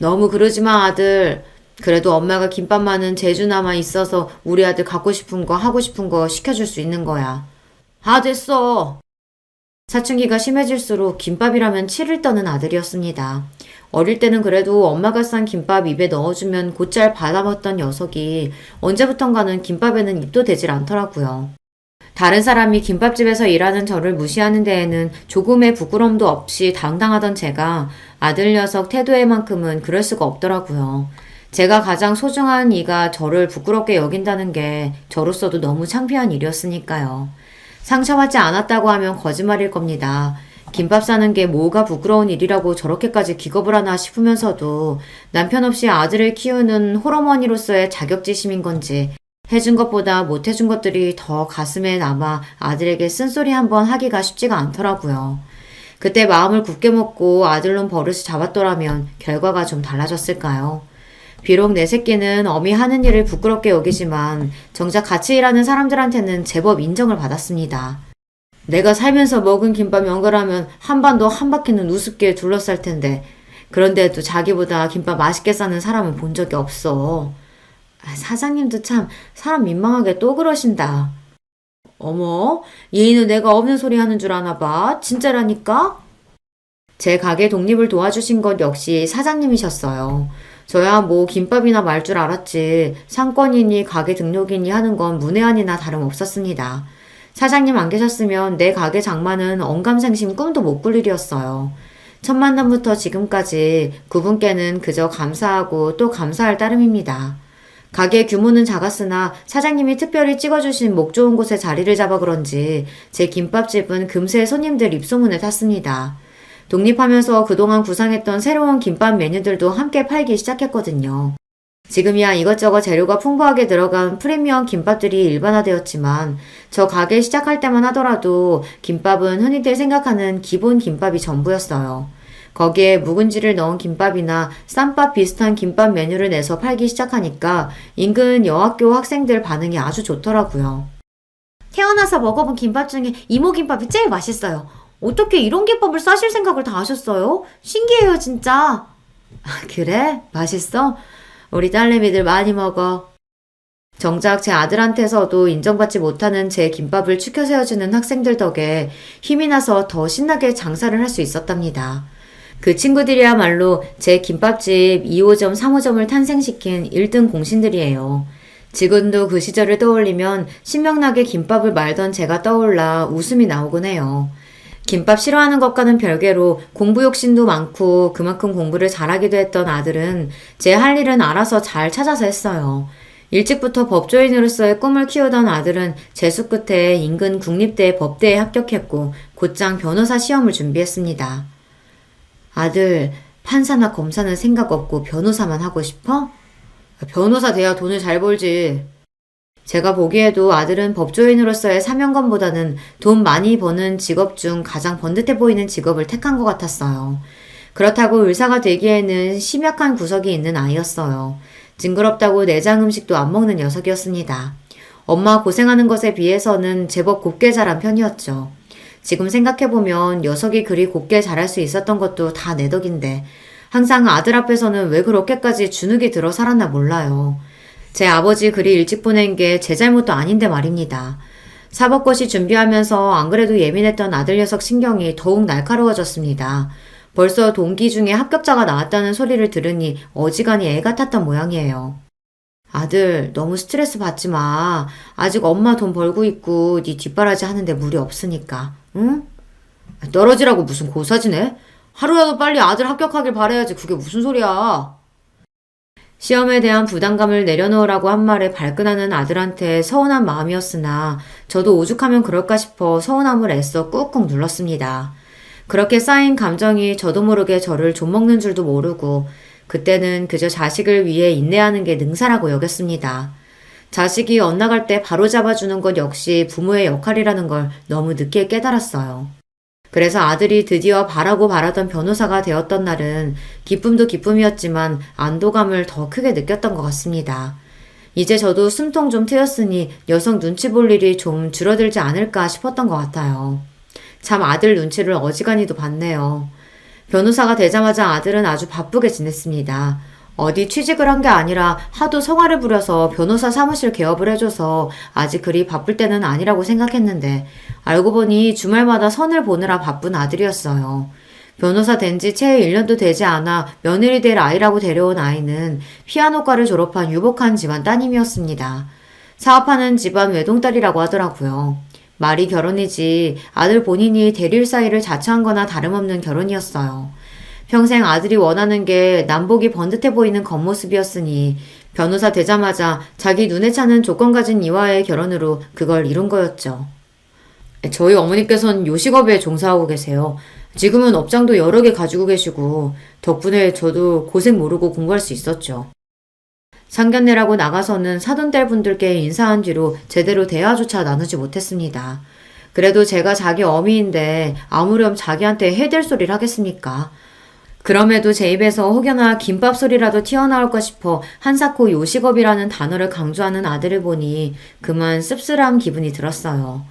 너무 그러지 마, 아들. 그래도 엄마가 김밥만은 재주나마 있어서 우리 아들 갖고 싶은 거 하고 싶은 거 시켜줄 수 있는 거야. 아, 됐어. 사춘기가 심해질수록 김밥이라면 치를 떠는 아들이었습니다. 어릴 때는 그래도 엄마가 싼 김밥 입에 넣어주면 곧잘 받아먹던 녀석이 언제부턴가는 김밥에는 입도 대질 않더라고요. 다른 사람이 김밥집에서 일하는 저를 무시하는 데에는 조금의 부끄러움도 없이 당당하던 제가 아들 녀석 태도에만큼은 그럴 수가 없더라고요. 제가 가장 소중한 이가 저를 부끄럽게 여긴다는 게 저로서도 너무 창피한 일이었으니까요. 상처받지 않았다고 하면 거짓말일 겁니다. 김밥 싸는 게 뭐가 부끄러운 일이라고 저렇게까지 기겁을 하나 싶으면서도 남편 없이 아들을 키우는 홀어머니로서의 자격지심인 건지 해준 것보다 못해준 것들이 더 가슴에 남아 아들에게 쓴소리 한번 하기가 쉽지가 않더라고요. 그때 마음을 굳게 먹고 아들놈 버릇을 잡았더라면 결과가 좀 달라졌을까요? 비록 내 새끼는 어미 하는 일을 부끄럽게 여기지만 정작 같이 일하는 사람들한테는 제법 인정을 받았습니다. 내가 살면서 먹은 김밥 연결하면 한반도 한 바퀴는 우습게 둘러쌀 텐데 그런데도 자기보다 김밥 맛있게 싸는 사람은 본 적이 없어. 사장님도 참 사람 민망하게 또 그러신다. 어머, 얘는 내가 없는 소리 하는 줄 아나 봐. 진짜라니까? 제 가게 독립을 도와주신 것 역시 사장님이셨어요. 저야 뭐 김밥이나 말 줄 알았지 상권이니 가게 등록이니 하는 건 문외한이나 다름없었습니다. 사장님 안 계셨으면 내 가게 장만은 언감생심 꿈도 못 꿀 일이었어요. 첫 만남부터 지금까지 그분께는 그저 감사하고 또 감사할 따름입니다. 가게 규모는 작았으나 사장님이 특별히 찍어주신 목 좋은 곳에 자리를 잡아 그런지 제 김밥집은 금세 손님들 입소문을 탔습니다. 독립하면서 그동안 구상했던 새로운 김밥 메뉴들도 함께 팔기 시작했거든요. 지금이야 이것저것 재료가 풍부하게 들어간 프리미엄 김밥들이 일반화되었지만 저 가게 시작할 때만 하더라도 김밥은 흔히들 생각하는 기본 김밥이 전부였어요. 거기에 묵은지를 넣은 김밥이나 쌈밥 비슷한 김밥 메뉴를 내서 팔기 시작하니까 인근 여학교 학생들 반응이 아주 좋더라고요. 태어나서 먹어본 김밥 중에 이모김밥이 제일 맛있어요. 어떻게 이런 김밥을 싸실 생각을 다 하셨어요? 신기해요, 진짜. 그래? 맛있어? 우리 딸내미들 많이 먹어. 정작 제 아들한테서도 인정받지 못하는 제 김밥을 추켜 세워주는 학생들 덕에 힘이 나서 더 신나게 장사를 할 수 있었답니다. 그 친구들이야말로 제 김밥집 2호점, 3호점을 탄생시킨 1등 공신들이에요. 지금도 그 시절을 떠올리면 신명나게 김밥을 말던 제가 떠올라 웃음이 나오곤 해요. 김밥 싫어하는 것과는 별개로 공부 욕심도 많고 그만큼 공부를 잘하기도 했던 아들은 제 할 일은 알아서 잘 찾아서 했어요. 일찍부터 법조인으로서의 꿈을 키우던 아들은 재수 끝에 인근 국립대 법대에 합격했고 곧장 변호사 시험을 준비했습니다. 아들, 판사나 검사는 생각 없고 변호사만 하고 싶어? 변호사 돼야 돈을 잘 벌지. 제가 보기에도 아들은 법조인으로서의 사명감보다는 돈 많이 버는 직업 중 가장 번듯해 보이는 직업을 택한 것 같았어요. 그렇다고 의사가 되기에는 심약한 구석이 있는 아이였어요. 징그럽다고 내장 음식도 안 먹는 녀석이었습니다. 엄마 고생하는 것에 비해서는 제법 곱게 자란 편이었죠. 지금 생각해보면 녀석이 그리 곱게 자랄 수 있었던 것도 다 내 덕인데 항상 아들 앞에서는 왜 그렇게까지 주눅이 들어 살았나 몰라요. 제 아버지 그리 일찍 보낸 게 제 잘못도 아닌데 말입니다. 사법고시 준비하면서 안 그래도 예민했던 아들 녀석 신경이 더욱 날카로워졌습니다. 벌써 동기 중에 합격자가 나왔다는 소리를 들으니 어지간히 애가 탔던 모양이에요. 아들, 너무 스트레스 받지 마. 아직 엄마 돈 벌고 있고 네 뒷바라지 하는데 무리 없으니까. 응? 떨어지라고 무슨 고사지네? 하루라도 빨리 아들 합격하길 바라야지. 그게 무슨 소리야. 시험에 대한 부담감을 내려놓으라고 한 말에 발끈하는 아들한테 서운한 마음이었으나 저도 오죽하면 그럴까 싶어 서운함을 애써 꾹꾹 눌렀습니다. 그렇게 쌓인 감정이 저도 모르게 저를 좀먹는 줄도 모르고 그때는 그저 자식을 위해 인내하는 게 능사라고 여겼습니다. 자식이 엇나갈 때 바로 잡아주는 것 역시 부모의 역할이라는 걸 너무 늦게 깨달았어요. 그래서 아들이 드디어 바라고 바라던 변호사가 되었던 날은 기쁨도 기쁨이었지만 안도감을 더 크게 느꼈던 것 같습니다. 이제 저도 숨통 좀 트였으니 녀석 눈치 볼 일이 좀 줄어들지 않을까 싶었던 것 같아요. 참 아들 눈치를 어지간히도 봤네요. 변호사가 되자마자 아들은 아주 바쁘게 지냈습니다. 어디 취직을 한 게 아니라 하도 성화를 부려서 변호사 사무실 개업을 해줘서 아직 그리 바쁠 때는 아니라고 생각했는데 알고 보니 주말마다 선을 보느라 바쁜 아들이었어요. 변호사 된 지 채 1년도 되지 않아 며느리 될 아이라고 데려온 아이는 피아노과를 졸업한 유복한 집안 따님이었습니다. 사업하는 집안 외동딸이라고 하더라고요. 말이 결혼이지 아들 본인이 대릴 사이를 자처한 거나 다름없는 결혼이었어요. 평생 아들이 원하는 게 남복이 번듯해 보이는 겉모습이었으니 변호사 되자마자 자기 눈에 차는 조건 가진 이와의 결혼으로 그걸 이룬 거였죠. 저희 어머니께서는 요식업에 종사하고 계세요. 지금은 업장도 여러 개 가지고 계시고 덕분에 저도 고생 모르고 공부할 수 있었죠. 상견례라고 나가서는 사돈딸 분들께 인사한 뒤로 제대로 대화조차 나누지 못했습니다. 그래도 제가 자기 어미인데 아무렴 자기한테 해댈 소리를 하겠습니까? 그럼에도 제 입에서 혹여나 김밥 소리라도 튀어나올까 싶어 한사코 요식업이라는 단어를 강조하는 아들을 보니 그만 씁쓸한 기분이 들었어요.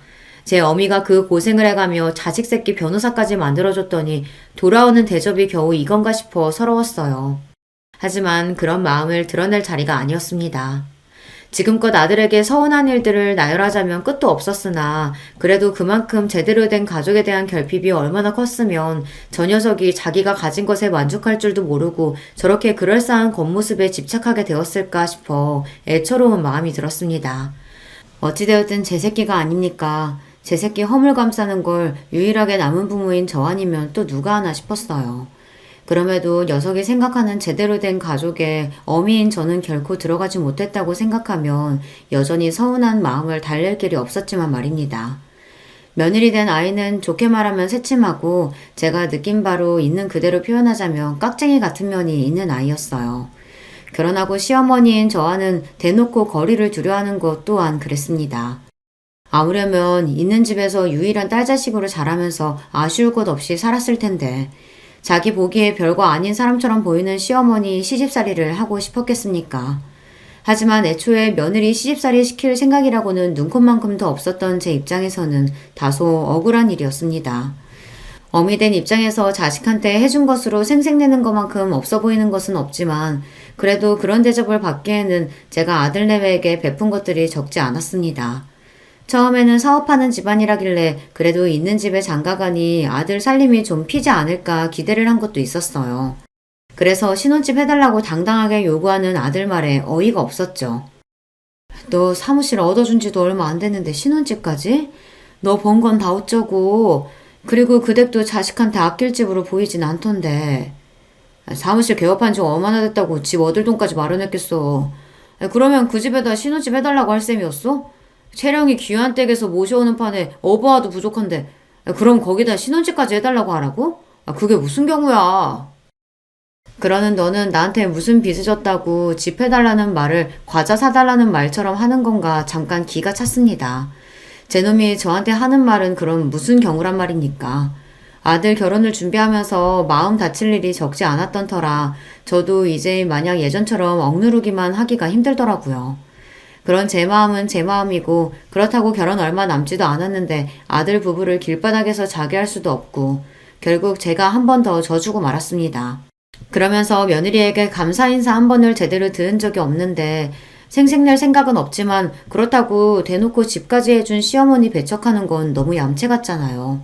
제 어미가 그 고생을 해가며 자식 새끼 변호사까지 만들어줬더니 돌아오는 대접이 겨우 이건가 싶어 서러웠어요. 하지만 그런 마음을 드러낼 자리가 아니었습니다. 지금껏 아들에게 서운한 일들을 나열하자면 끝도 없었으나 그래도 그만큼 제대로 된 가족에 대한 결핍이 얼마나 컸으면 저 녀석이 자기가 가진 것에 만족할 줄도 모르고 저렇게 그럴싸한 겉모습에 집착하게 되었을까 싶어 애처로운 마음이 들었습니다. 어찌되었든 제 새끼가 아닙니까? 제 새끼 허물 감싸는 걸 유일하게 남은 부모인 저 아니면 또 누가 하나 싶었어요. 그럼에도 녀석이 생각하는 제대로 된 가족에 어미인 저는 결코 들어가지 못했다고 생각하면 여전히 서운한 마음을 달랠 길이 없었지만 말입니다. 며느리 된 아이는 좋게 말하면 새침하고 제가 느낀 바로 있는 그대로 표현하자면 깍쟁이 같은 면이 있는 아이였어요. 결혼하고 시어머니인 저와는 대놓고 거리를 두려워하는 것 또한 그랬습니다. 아무려면 있는 집에서 유일한 딸 자식으로 자라면서 아쉬울 것 없이 살았을 텐데 자기 보기에 별거 아닌 사람처럼 보이는 시어머니 시집살이를 하고 싶었겠습니까? 하지만 애초에 며느리 시집살이 시킬 생각이라고는 눈꼽만큼도 없었던 제 입장에서는 다소 억울한 일이었습니다. 어미 된 입장에서 자식한테 해준 것으로 생색내는 것만큼 없어 보이는 것은 없지만 그래도 그런 대접을 받기에는 제가 아들내외에게 베푼 것들이 적지 않았습니다. 처음에는 사업하는 집안이라길래 그래도 있는 집에 장가가니 아들 살림이 좀 피지 않을까 기대를 한 것도 있었어요. 그래서 신혼집 해달라고 당당하게 요구하는 아들 말에 어이가 없었죠. 너 사무실 얻어준 지도 얼마 안 됐는데 신혼집까지? 너 번 건 다 어쩌고. 그리고 그 댁도 자식한테 아낄 집으로 보이진 않던데. 사무실 개업한 지 얼마나 됐다고 집 얻을 돈까지 마련했겠어. 그러면 그 집에다 신혼집 해달라고 할 셈이었어? 채령이 귀한 댁에서 모셔오는 판에 어부와도 부족한데 그럼 거기다 신혼집까지 해달라고 하라고? 그게 무슨 경우야. 그러는 너는 나한테 무슨 빚을 졌다고 집 해달라는 말을 과자 사달라는 말처럼 하는 건가 잠깐 기가 찼습니다. 제 놈이 저한테 하는 말은 그럼 무슨 경우란 말입니까? 아들 결혼을 준비하면서 마음 다칠 일이 적지 않았던 터라 저도 이제 마냥 예전처럼 억누르기만 하기가 힘들더라고요. 그런 제 마음은 제 마음이고 그렇다고 결혼 얼마 남지도 않았는데 아들 부부를 길바닥에서 자게 할 수도 없고 결국 제가 한 번 더 져주고 말았습니다. 그러면서 며느리에게 감사 인사 한 번을 제대로 들은 적이 없는데 생색낼 생각은 없지만 그렇다고 대놓고 집까지 해준 시어머니 배척하는 건 너무 얌체 같잖아요.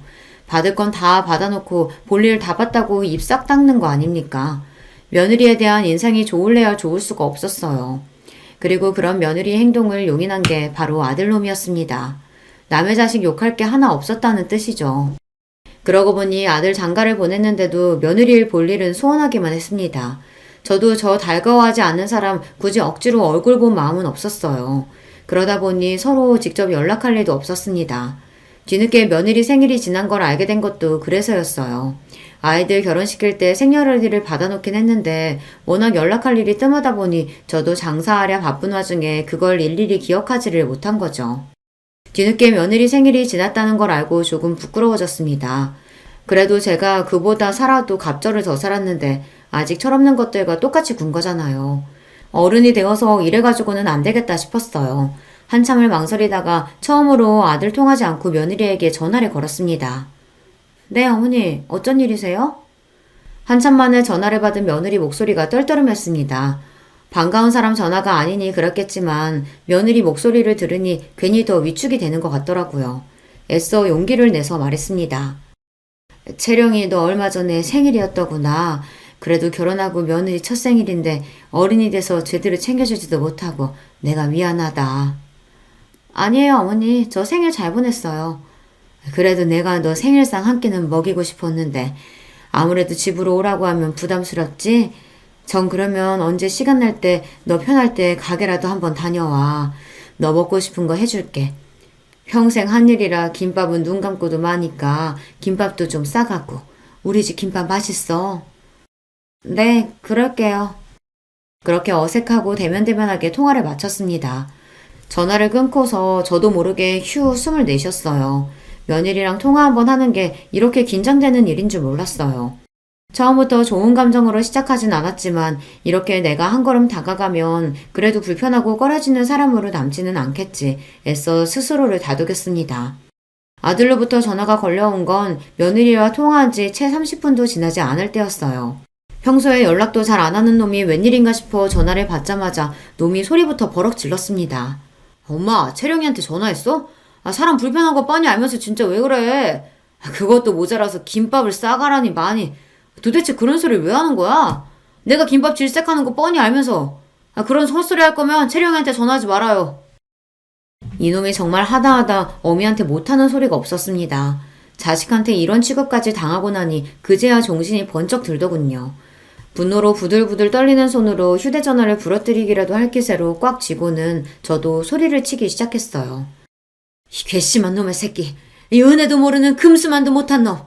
받을 건 다 받아놓고 볼일 다 봤다고 입 싹 닦는 거 아닙니까? 며느리에 대한 인상이 좋을래야 좋을 수가 없었어요. 그리고 그런 며느리 행동을 용인한 게 바로 아들놈이었습니다. 남의 자식 욕할 게 하나 없었다는 뜻이죠. 그러고 보니 아들 장가를 보냈는데도 며느리를 볼 일은 소원하기만 했습니다. 저도 저 달가워하지 않는 사람 굳이 억지로 얼굴 본 마음은 없었어요. 그러다 보니 서로 직접 연락할 일도 없었습니다. 뒤늦게 며느리 생일이 지난 걸 알게 된 것도 그래서였어요. 아이들 결혼시킬 때 생년월일을 받아놓긴 했는데 워낙 연락할 일이 뜸하다 보니 저도 장사하랴 바쁜 와중에 그걸 일일이 기억하지를 못한 거죠. 뒤늦게 며느리 생일이 지났다는 걸 알고 조금 부끄러워졌습니다. 그래도 제가 그보다 살아도 갑절을 더 살았는데 아직 철없는 것들과 똑같이 군 거잖아요. 어른이 되어서 이래가지고는 안 되겠다 싶었어요. 한참을 망설이다가 처음으로 아들 통하지 않고 며느리에게 전화를 걸었습니다. 네, 어머니, 어쩐 일이세요? 한참 만에 전화를 받은 며느리 목소리가 떨떠름했습니다. 반가운 사람 전화가 아니니 그렇겠지만 며느리 목소리를 들으니 괜히 더 위축이 되는 것 같더라고요. 애써 용기를 내서 말했습니다. 채령이 너 얼마 전에 생일이었더구나. 그래도 결혼하고 며느리 첫 생일인데 어른이 돼서 제대로 챙겨주지도 못하고 내가 미안하다. 아니에요, 어머니. 저 생일 잘 보냈어요. 그래도 내가 너 생일상 한 끼는 먹이고 싶었는데 아무래도 집으로 오라고 하면 부담스럽지? 전 그러면 언제 시간 날 때 너 편할 때 가게라도 한번 다녀와. 너 먹고 싶은 거 해줄게. 평생 한 일이라 김밥은 눈 감고도 마니까 김밥도 좀 싸가고. 우리 집 김밥 맛있어. 네, 그럴게요. 그렇게 어색하고 대면대면하게 통화를 마쳤습니다. 전화를 끊고서 저도 모르게 휴 숨을 내쉬었어요. 며느리랑 통화 한번 하는 게 이렇게 긴장되는 일인 줄 몰랐어요. 처음부터 좋은 감정으로 시작하진 않았지만 이렇게 내가 한 걸음 다가가면 그래도 불편하고 꺼려지는 사람으로 남지는 않겠지 애써 스스로를 다독였습니다. 아들로부터 전화가 걸려온 건 며느리와 통화한 지 채 30분도 지나지 않을 때였어요. 평소에 연락도 잘 안 하는 놈이 웬일인가 싶어 전화를 받자마자 놈이 소리부터 버럭 질렀습니다. 엄마, 채령이한테 전화했어? 사람 불편한 거 뻔히 알면서 진짜 왜 그래? 그것도 모자라서 김밥을 싸가라니 많이. 도대체 그런 소리를 왜 하는 거야? 내가 김밥 질색하는 거 뻔히 알면서. 그런 헛소리 할 거면 채령이한테 전화하지 말아요. 이놈이 정말 하다하다 어미한테 못하는 소리가 없었습니다. 자식한테 이런 취급까지 당하고 나니 그제야 정신이 번쩍 들더군요. 분노로 부들부들 떨리는 손으로 휴대전화를 부러뜨리기라도 할 기세로 꽉 쥐고는 저도 소리를 치기 시작했어요. 이 괘씸한 놈의 새끼. 이 은혜도 모르는 금수만도 못한 놈.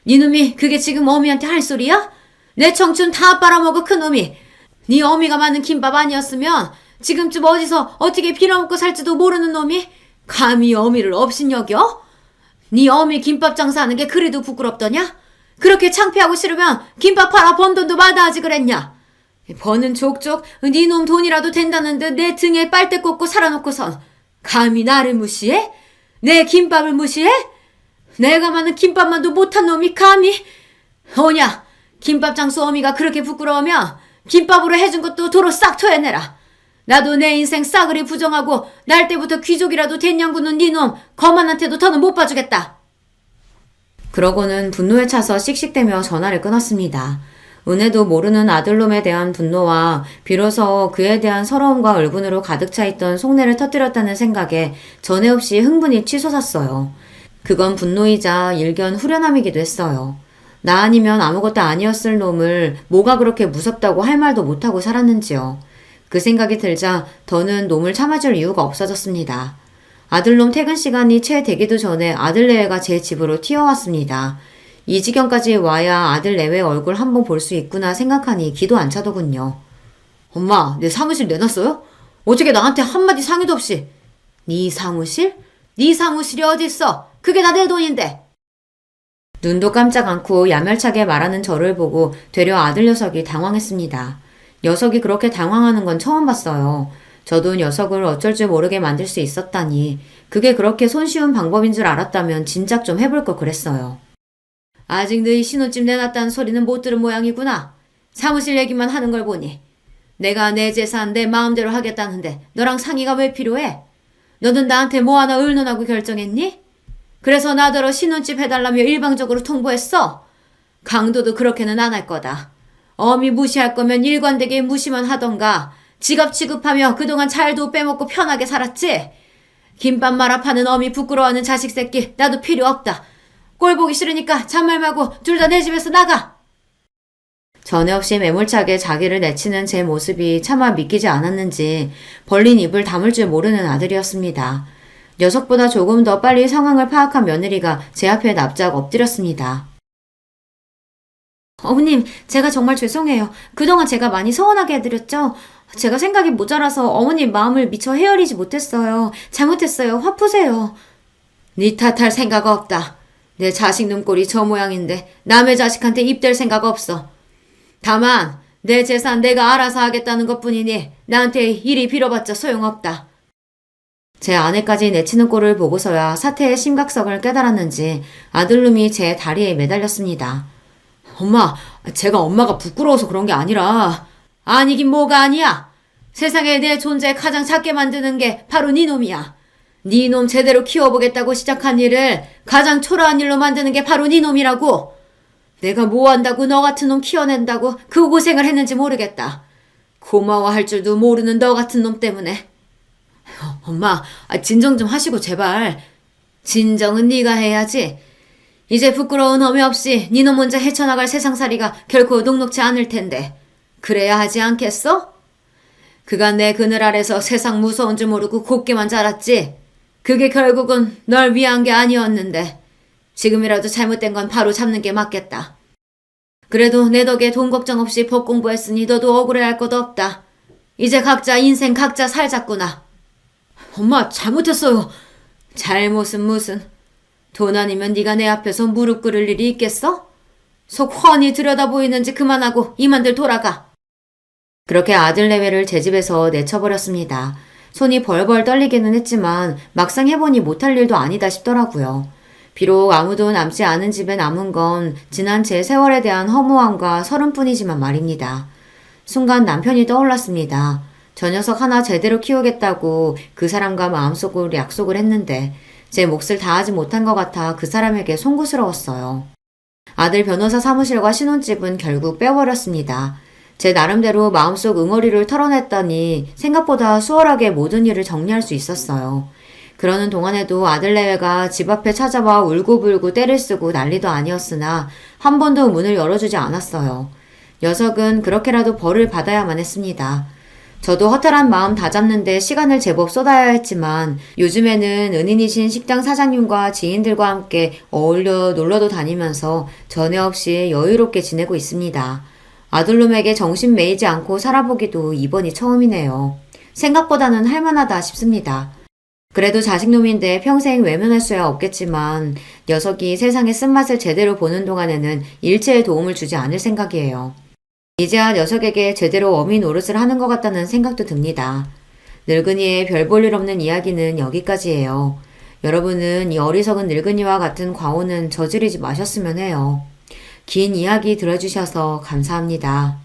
니놈이 그게 지금 어미한테 할 소리야? 내 청춘 다 빨아먹어 큰 놈이. 네 어미가 만든 김밥 아니었으면 지금쯤 어디서 어떻게 빌어먹고 살지도 모르는 놈이 감히 어미를 업신여겨? 네 어미 김밥 장사하는 게 그래도 부끄럽더냐? 그렇게 창피하고 싫으면 김밥 팔아 번 돈도 마다하지 그랬냐? 버는 족족 네 놈 돈이라도 된다는 듯 내 등에 빨대 꽂고 살아놓고선 감히 나를 무시해? 내 김밥을 무시해? 내가 만든 김밥만도 못한 놈이 감히? 오냐, 김밥 장수 어미가 그렇게 부끄러우면 김밥으로 해준 것도 도로 싹 토해내라. 나도 내 인생 싸그리 부정하고 날 때부터 귀족이라도 된 년구는 니놈 거만한테도 더는 못 봐주겠다. 그러고는 분노에 차서 씩씩대며 전화를 끊었습니다. 은혜도 모르는 아들놈에 대한 분노와 비로소 그에 대한 서러움과 울분으로 가득 차 있던 속내를 터뜨렸다는 생각에 전에 없이 흥분이 치솟았어요. 그건 분노이자 일견 후련함이기도 했어요. 나 아니면 아무것도 아니었을 놈을 뭐가 그렇게 무섭다고 할 말도 못하고 살았는지요. 그 생각이 들자 더는 놈을 참아줄 이유가 없어졌습니다. 아들놈 퇴근 시간이 채 되기도 전에 아들 내외가 제 집으로 튀어왔습니다. 이 지경까지 와야 아들 내외 얼굴 한번 볼 수 있구나 생각하니 기도 안 차더군요. 엄마, 내 사무실 내놨어요? 어떻게 나한테 한마디 상의도 없이. 네 사무실? 네 사무실이 어딨어? 그게 다 내 돈인데. 눈도 깜짝 않고 야멸차게 말하는 저를 보고 되려 아들 녀석이 당황했습니다. 녀석이 그렇게 당황하는 건 처음 봤어요. 저도 녀석을 어쩔 줄 모르게 만들 수 있었다니 그게 그렇게 손쉬운 방법인 줄 알았다면 진작 좀 해볼 걸 그랬어요. 아직 너희 신혼집 내놨다는 소리는 못 들은 모양이구나. 사무실 얘기만 하는 걸 보니. 내가 내 재산 내 마음대로 하겠다는데 너랑 상의가 왜 필요해? 너는 나한테 뭐 하나 의논하고 결정했니? 그래서 나더러 신혼집 해달라며 일방적으로 통보했어? 강도도 그렇게는 안 할 거다. 어미 무시할 거면 일관되게 무시만 하던가 지갑 취급하며 그동안 잘도 빼먹고 편하게 살았지? 김밥 말아 파는 어미 부끄러워하는 자식 새끼 나도 필요 없다. 꼴 보기 싫으니까 잔말 말고 둘 다 내 집에서 나가. 전에 없이 매몰차게 자기를 내치는 제 모습이 차마 믿기지 않았는지 벌린 입을 다물 줄 모르는 아들이었습니다. 녀석보다 조금 더 빨리 상황을 파악한 며느리가 제 앞에 납작 엎드렸습니다. 어머님, 제가 정말 죄송해요. 그동안 제가 많이 서운하게 해드렸죠? 제가 생각이 모자라서 어머님 마음을 미처 헤아리지 못했어요. 잘못했어요. 화 푸세요. 네 탓할 생각 없다. 내 자식 눈꼴이 저 모양인데 남의 자식한테 입댈 생각 없어. 다만 내 재산 내가 알아서 하겠다는 것뿐이니 나한테 이리 빌어봤자 소용없다. 제 아내까지 내치는 꼴을 보고서야 사태의 심각성을 깨달았는지 아들놈이 제 다리에 매달렸습니다. 엄마, 제가 엄마가 부끄러워서 그런 게 아니라. 아니긴 뭐가 아니야. 세상에 내 존재 가장 작게 만드는 게 바로 네 놈이야. 네 놈 제대로 키워보겠다고 시작한 일을 가장 초라한 일로 만드는 게 바로 네 놈이라고. 내가 뭐 한다고 너 같은 놈 키워낸다고 그 고생을 했는지 모르겠다. 고마워할 줄도 모르는 너 같은 놈 때문에. 엄마, 진정 좀 하시고 제발. 진정은 네가 해야지. 이제 부끄러운 어미 없이 네 놈 혼자 헤쳐나갈 세상살이가 결코 녹록지 않을 텐데 그래야 하지 않겠어? 그간 내 그늘 아래서 세상 무서운 줄 모르고 곱게만 자랐지. 그게 결국은 널 위한 게 아니었는데 지금이라도 잘못된 건 바로 잡는 게 맞겠다. 그래도 내 덕에 돈 걱정 없이 법 공부했으니 너도 억울해할 것도 없다. 이제 각자 인생 각자 살자꾸나. 엄마, 잘못했어요. 잘못은 무슨. 돈 아니면 네가 내 앞에서 무릎 꿇을 일이 있겠어? 속 훤히 들여다보이는지 그만하고 이만들 돌아가. 그렇게 아들 내외를 제 집에서 내쳐버렸습니다. 손이 벌벌 떨리기는 했지만 막상 해보니 못할 일도 아니다 싶더라고요. 비록 아무도 남지 않은 집에 남은 건 지난 제 세월에 대한 허무함과 서름뿐이지만 말입니다. 순간 남편이 떠올랐습니다. 저 녀석 하나 제대로 키우겠다고 그 사람과 마음속으로 약속을 했는데 제 몫을 다하지 못한 것 같아 그 사람에게 송구스러웠어요. 아들 변호사 사무실과 신혼집은 결국 빼버렸습니다. 제 나름대로 마음속 응어리를 털어냈더니 생각보다 수월하게 모든 일을 정리할 수 있었어요. 그러는 동안에도 아들 내외가 집 앞에 찾아와 울고불고 때를 쓰고 난리도 아니었으나 한 번도 문을 열어주지 않았어요. 녀석은 그렇게라도 벌을 받아야만 했습니다. 저도 허탈한 마음 다잡는데 시간을 제법 쏟아야 했지만 요즘에는 은인이신 식당 사장님과 지인들과 함께 어울려 놀러도 다니면서 전에 없이 여유롭게 지내고 있습니다. 아들놈에게 정신 매이지 않고 살아보기도 이번이 처음이네요. 생각보다는 할만하다 싶습니다. 그래도 자식놈인데 평생 외면할 수야 없겠지만 녀석이 세상의 쓴맛을 제대로 보는 동안에는 일체의 도움을 주지 않을 생각이에요. 이제야 녀석에게 제대로 어미 노릇을 하는 것 같다는 생각도 듭니다. 늙은이의 별 볼 일 없는 이야기는 여기까지예요. 여러분은 이 어리석은 늙은이와 같은 과오는 저지르지 마셨으면 해요. 긴 이야기 들어주셔서 감사합니다.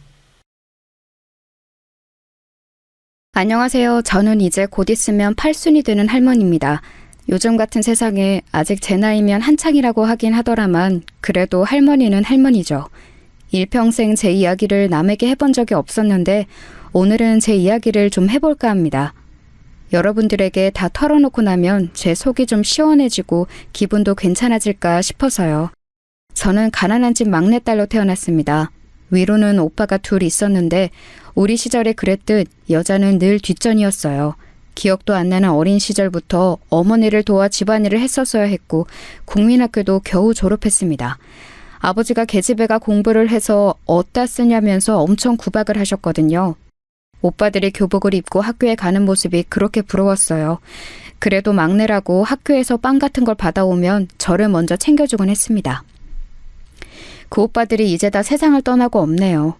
안녕하세요. 저는 이제 곧 있으면 8순이 되는 할머니입니다. 요즘 같은 세상에 아직 제 나이면 한창이라고 하긴 하더라만 그래도 할머니는 할머니죠. 일평생 제 이야기를 남에게 해본 적이 없었는데 오늘은 제 이야기를 좀 해볼까 합니다. 여러분들에게 다 털어놓고 나면 제 속이 좀 시원해지고 기분도 괜찮아질까 싶어서요. 저는 가난한 집 막내딸로 태어났습니다. 위로는 오빠가 둘 있었는데 우리 시절에 그랬듯 여자는 늘 뒷전이었어요. 기억도 안 나는 어린 시절부터 어머니를 도와 집안일을 했었어야 했고 국민학교도 겨우 졸업했습니다. 아버지가 계집애가 공부를 해서 어디다 쓰냐면서 엄청 구박을 하셨거든요. 오빠들이 교복을 입고 학교에 가는 모습이 그렇게 부러웠어요. 그래도 막내라고 학교에서 빵 같은 걸 받아오면 저를 먼저 챙겨주곤 했습니다. 그 오빠들이 이제 다 세상을 떠나고 없네요.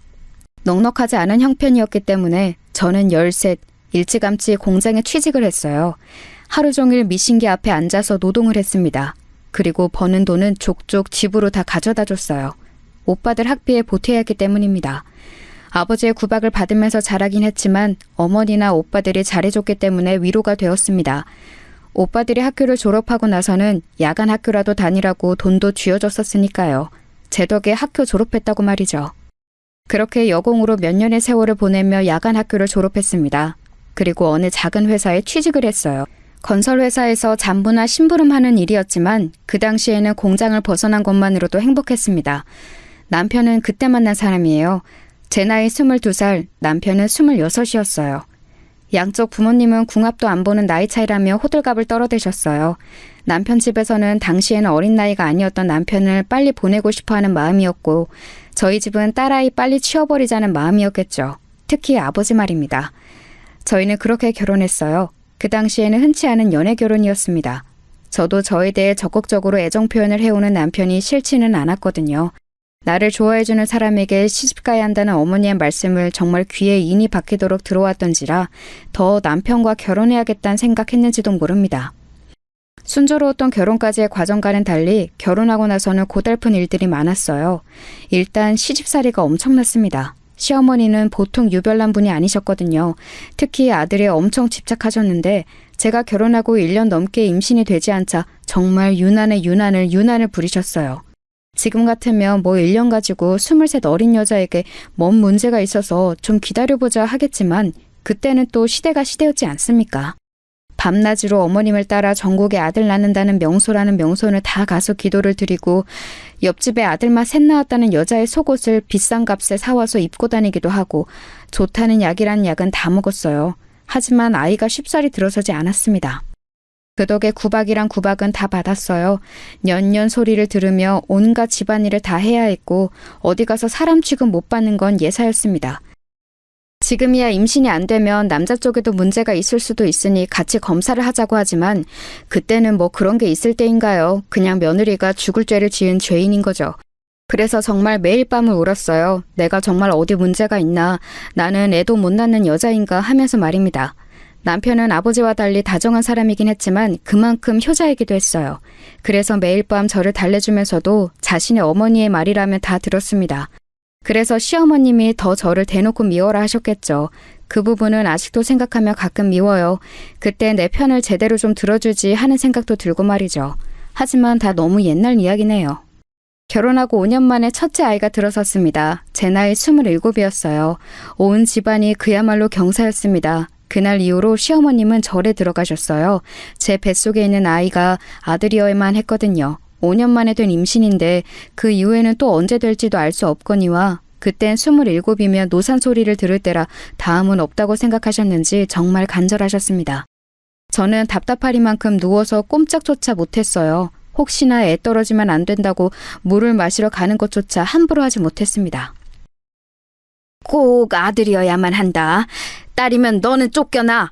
넉넉하지 않은 형편이었기 때문에 저는 13, 일찌감치 공장에 취직을 했어요. 하루 종일 미신기 앞에 앉아서 노동을 했습니다. 그리고 버는 돈은 족족 집으로 다 가져다 줬어요. 오빠들 학비에 보태야 했기 때문입니다. 아버지의 구박을 받으면서 자라긴 했지만 어머니나 오빠들이 잘해줬기 때문에 위로가 되었습니다. 오빠들이 학교를 졸업하고 나서는 야간 학교라도 다니라고 돈도 쥐어줬었으니까요. 제 덕에 학교 졸업했다고 말이죠. 그렇게 여공으로 몇 년의 세월을 보내며 야간 학교를 졸업했습니다. 그리고 어느 작은 회사에 취직을 했어요. 건설회사에서 잔부나 심부름하는 일이었지만 그 당시에는 공장을 벗어난 것만으로도 행복했습니다. 남편은 그때 만난 사람이에요. 제 나이 22살, 남편은 26이었어요. 양쪽 부모님은 궁합도 안 보는 나이 차이라며 호들갑을 떨어대셨어요. 남편 집에서는 당시에는 어린 나이가 아니었던 남편을 빨리 보내고 싶어하는 마음이었고 저희 집은 딸아이 빨리 치워버리자는 마음이었겠죠. 특히 아버지 말입니다. 저희는 그렇게 결혼했어요. 그 당시에는 흔치 않은 연애 결혼이었습니다. 저도 저에 대해 적극적으로 애정 표현을 해오는 남편이 싫지는 않았거든요. 나를 좋아해주는 사람에게 시집가야 한다는 어머니의 말씀을 정말 귀에 인이 박히도록 들어왔던지라 더 남편과 결혼해야겠다는 생각했는지도 모릅니다. 순조로웠던 결혼까지의 과정과는 달리 결혼하고 나서는 고달픈 일들이 많았어요. 일단 시집살이가 엄청났습니다. 시어머니는 보통 유별난 분이 아니셨거든요. 특히 아들에 엄청 집착하셨는데 제가 결혼하고 1년 넘게 임신이 되지 않자 정말 유난을 부리셨어요. 지금 같으면 뭐 1년 가지고 23 어린 여자에게 뭔 문제가 있어서 좀 기다려보자 하겠지만 그때는 또 시대가 시대였지 않습니까? 밤낮으로 어머님을 따라 전국에 아들 낳는다는 명소라는 명소는 다 가서 기도를 드리고 옆집에 아들만 셋 낳았다는 여자의 속옷을 비싼 값에 사와서 입고 다니기도 하고 좋다는 약이란 약은 다 먹었어요. 하지만 아이가 쉽사리 들어서지 않았습니다. 그 덕에 구박이란 구박은 다 받았어요. 년년 소리를 들으며 온갖 집안일을 다 해야 했고 어디 가서 사람 취급 못 받는 건 예사였습니다. 지금이야 임신이 안 되면 남자 쪽에도 문제가 있을 수도 있으니 같이 검사를 하자고 하지만 그때는 뭐 그런 게 있을 때인가요? 그냥 며느리가 죽을 죄를 지은 죄인인 거죠. 그래서 정말 매일 밤을 울었어요. 내가 정말 어디 문제가 있나, 나는 애도 못 낳는 여자인가 하면서 말입니다. 남편은 아버지와 달리 다정한 사람이긴 했지만 그만큼 효자이기도 했어요. 그래서 매일 밤 저를 달래주면서도 자신의 어머니의 말이라면 다 들었습니다. 그래서 시어머님이 더 저를 대놓고 미워라 하셨겠죠. 그 부분은 아직도 생각하며 가끔 미워요. 그때 내 편을 제대로 좀 들어주지 하는 생각도 들고 말이죠. 하지만 다 너무 옛날 이야기네요. 결혼하고 5년 만에 첫째 아이가 들어섰습니다. 제 나이 27이었어요. 온 집안이 그야말로 경사였습니다. 그날 이후로 시어머님은 절에 들어가셨어요. 제 뱃속에 있는 아이가 아들이어야만 했거든요. 5년 만에 된 임신인데 그 이후에는 또 언제 될지도 알 수 없거니와 그땐 27이면 노산 소리를 들을 때라 다음은 없다고 생각하셨는지 정말 간절하셨습니다. 저는 답답하리만큼 누워서 꼼짝조차 못했어요. 혹시나 애 떨어지면 안 된다고 물을 마시러 가는 것조차 함부로 하지 못했습니다. 꼭 아들이어야만 한다. 딸이면 너는 쫓겨나.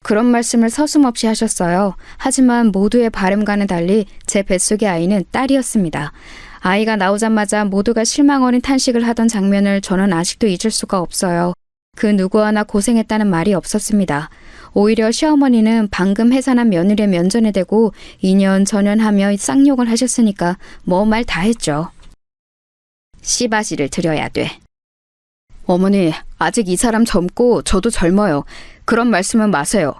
그런 말씀을 서슴없이 하셨어요. 하지만 모두의 바람과는 달리 제 뱃속의 아이는 딸이었습니다. 아이가 나오자마자 모두가 실망 어린 탄식을 하던 장면을 저는 아직도 잊을 수가 없어요. 그 누구 하나 고생했다는 말이 없었습니다. 오히려 시어머니는 방금 해산한 며느리의 면전에 대고 2년 전연하며 쌍욕을 하셨으니까 뭐 말 다 했죠. 씨바지를 드려야 돼. 어머니, 아직 이 사람 젊고 저도 젊어요. 그런 말씀은 마세요.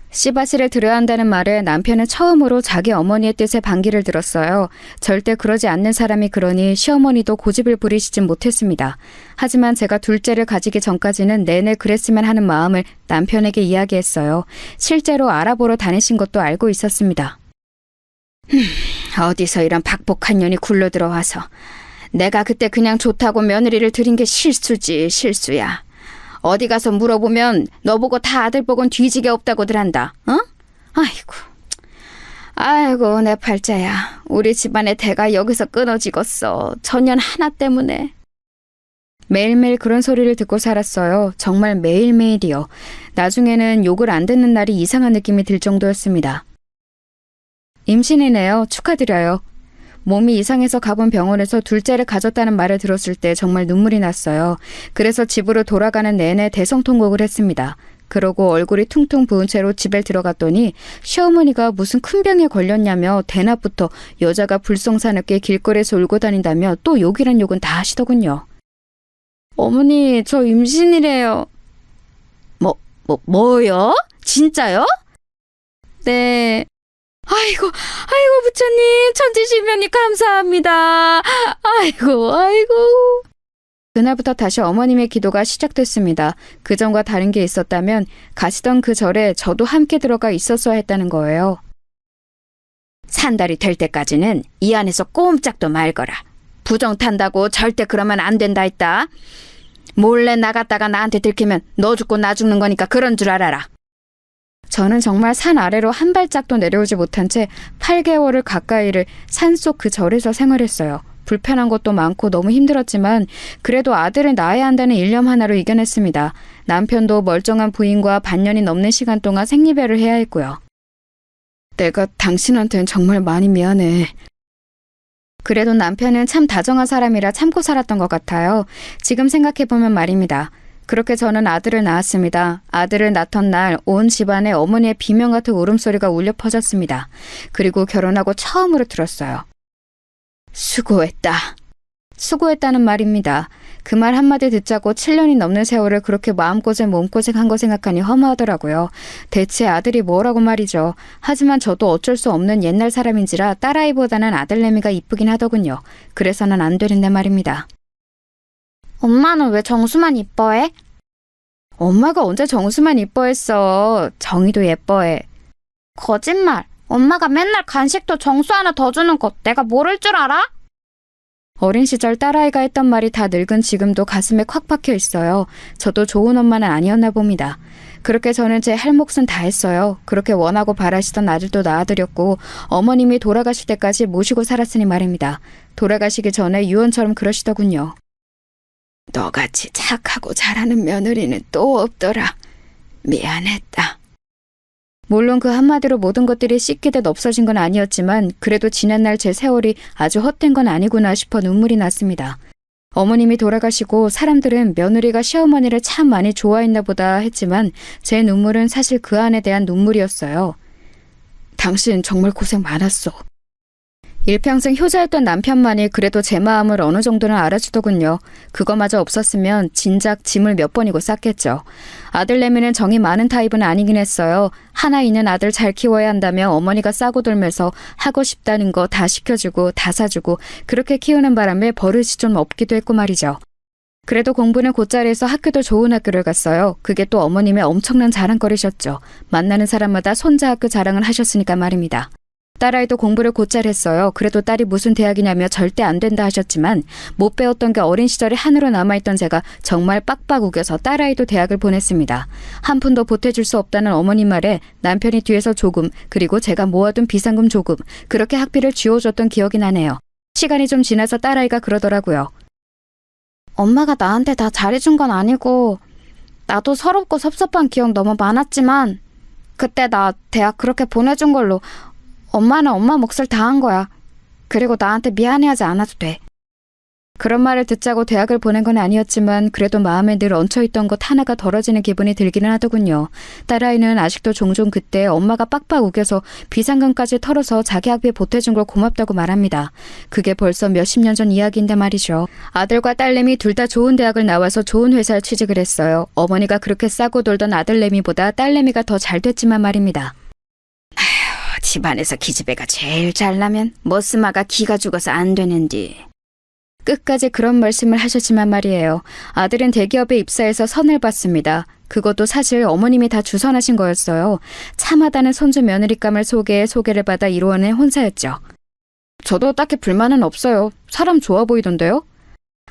씨바지를 드려야 한다는 말에 남편은 처음으로 자기 어머니의 뜻에 반기를 들었어요. 절대 그러지 않는 사람이 그러니 시어머니도 고집을 부리시진 못했습니다. 하지만 제가 둘째를 가지기 전까지는 내내 그랬으면 하는 마음을 남편에게 이야기했어요. 실제로 알아보러 다니신 것도 알고 있었습니다. 어디서 이런 박복한 년이 굴러들어와서 내가 그때 그냥 좋다고 며느리를 들인 게 실수지, 실수야. 어디 가서 물어보면 너보고 다 아들 복은 뒤지게 없다고들 한다. 어? 아이고 내 팔자야. 우리 집안의 대가 여기서 끊어지겠어. 전년 하나 때문에. 매일매일 그런 소리를 듣고 살았어요. 정말 매일매일이요. 나중에는 욕을 안 듣는 날이 이상한 느낌이 들 정도였습니다. 임신이네요. 축하드려요. 몸이 이상해서 가본 병원에서 둘째를 가졌다는 말을 들었을 때 정말 눈물이 났어요. 그래서 집으로 돌아가는 내내 대성통곡을 했습니다. 그러고 얼굴이 퉁퉁 부은 채로 집에 들어갔더니 시어머니가 무슨 큰 병에 걸렸냐며 대낮부터 여자가 불성사납게 길거리에서 울고 다닌다며 또 욕이란 욕은 다 하시더군요. 어머니, 저 임신이래요. 뭐요? 진짜요? 네. 아이고 부처님 천지시면이 감사합니다. 아이고. 그날부터 다시 어머님의 기도가 시작됐습니다. 그전과 다른 게 있었다면 가시던 그 절에 저도 함께 들어가 있었어야 했다는 거예요. 산달이 될 때까지는 이 안에서 꼼짝도 말거라. 부정 탄다고 절대 그러면 안 된다 했다. 몰래 나갔다가 나한테 들키면 너 죽고 나 죽는 거니까 그런 줄 알아라. 저는 정말 산 아래로 한 발짝도 내려오지 못한 채 8개월을 가까이를 산속 그 절에서 생활했어요. 불편한 것도 많고 너무 힘들었지만 그래도 아들을 낳아야 한다는 일념 하나로 이겨냈습니다. 남편도 멀쩡한 부인과 반년이 넘는 시간 동안 생리배를 해야 했고요. 내가 당신한테는 정말 많이 미안해. 그래도 남편은 참 다정한 사람이라 참고 살았던 것 같아요. 지금 생각해보면 말입니다. 그렇게 저는 아들을 낳았습니다. 아들을 낳던 날 온 집안에 어머니의 비명 같은 울음소리가 울려 퍼졌습니다. 그리고 결혼하고 처음으로 들었어요. 수고했다. 수고했다는 말입니다. 그 말 한마디 듣자고 7년이 넘는 세월을 그렇게 마음고생 몸고생한 거 생각하니 허무하더라고요. 대체 아들이 뭐라고 말이죠. 하지만 저도 어쩔 수 없는 옛날 사람인지라 딸아이보다는 아들내미가 이쁘긴 하더군요. 그래서는 안 되는데 말입니다. 엄마는 왜 정수만 이뻐해? 엄마가 언제 정수만 이뻐했어. 정이도 예뻐해. 거짓말. 엄마가 맨날 간식도 정수 하나 더 주는 거 내가 모를 줄 알아? 어린 시절 딸아이가 했던 말이 다 늙은 지금도 가슴에 콱 박혀 있어요. 저도 좋은 엄마는 아니었나 봅니다. 그렇게 저는 제 할 몫은 다 했어요. 그렇게 원하고 바라시던 아들도 낳아드렸고 어머님이 돌아가실 때까지 모시고 살았으니 말입니다. 돌아가시기 전에 유언처럼 그러시더군요. 너같이 착하고 잘하는 며느리는 또 없더라. 미안했다. 물론 그 한마디로 모든 것들이 씻기듯 없어진 건 아니었지만 그래도 지난날 제 세월이 아주 헛된 건 아니구나 싶어 눈물이 났습니다. 어머님이 돌아가시고 사람들은 며느리가 시어머니를 참 많이 좋아했나 보다 했지만 제 눈물은 사실 그 안에 대한 눈물이었어요. 당신 정말 고생 많았어. 일평생 효자였던 남편만이 그래도 제 마음을 어느 정도는 알아주더군요. 그거마저 없었으면 진작 짐을 몇 번이고 쌌겠죠. 아들내미는 정이 많은 타입은 아니긴 했어요. 하나 있는 아들 잘 키워야 한다며 어머니가 싸고 돌면서 하고 싶다는 거 다 시켜주고 다 사주고 그렇게 키우는 바람에 버릇이 좀 없기도 했고 말이죠. 그래도 공부는 곧잘 해서 학교도 좋은 학교를 갔어요. 그게 또 어머님의 엄청난 자랑거리셨죠. 만나는 사람마다 손자 학교 자랑을 하셨으니까 말입니다. 딸아이도 공부를 곧잘 했어요. 그래도 딸이 무슨 대학이냐며 절대 안 된다 하셨지만 못 배웠던 게 어린 시절에 한으로 남아있던 제가 정말 빡빡 우겨서 딸아이도 대학을 보냈습니다. 한 푼도 보태줄 수 없다는 어머님 말에 남편이 뒤에서 조금 그리고 제가 모아둔 비상금 조금 그렇게 학비를 쥐어줬던 기억이 나네요. 시간이 좀 지나서 딸아이가 그러더라고요. 엄마가 나한테 다 잘해준 건 아니고 나도 서럽고 섭섭한 기억 너무 많았지만 그때 나 대학 그렇게 보내준 걸로 엄마는 엄마 몫을 다 한 거야. 그리고 나한테 미안해하지 않아도 돼. 그런 말을 듣자고 대학을 보낸 건 아니었지만 그래도 마음에 늘 얹혀있던 것 하나가 덜어지는 기분이 들기는 하더군요. 딸아이는 아직도 종종 그때 엄마가 빡빡 우겨서 비상금까지 털어서 자기 학비에 보태준 걸 고맙다고 말합니다. 그게 벌써 몇십 년 전 이야기인데 말이죠. 아들과 딸내미 둘 다 좋은 대학을 나와서 좋은 회사에 취직을 했어요. 어머니가 그렇게 싸고 돌던 아들내미보다 딸내미가 더 잘 됐지만 말입니다. 집안에서 기집애가 제일 잘나면 머스마가 기가 죽어서 안 되는디. 끝까지 그런 말씀을 하셨지만 말이에요. 아들은 대기업에 입사해서 선을 받습니다. 그것도 사실 어머님이 다 주선하신 거였어요. 참하다는 손주 며느리감을 속에 소개를 받아 이루어낸 혼사였죠. 저도 딱히 불만은 없어요. 사람 좋아 보이던데요?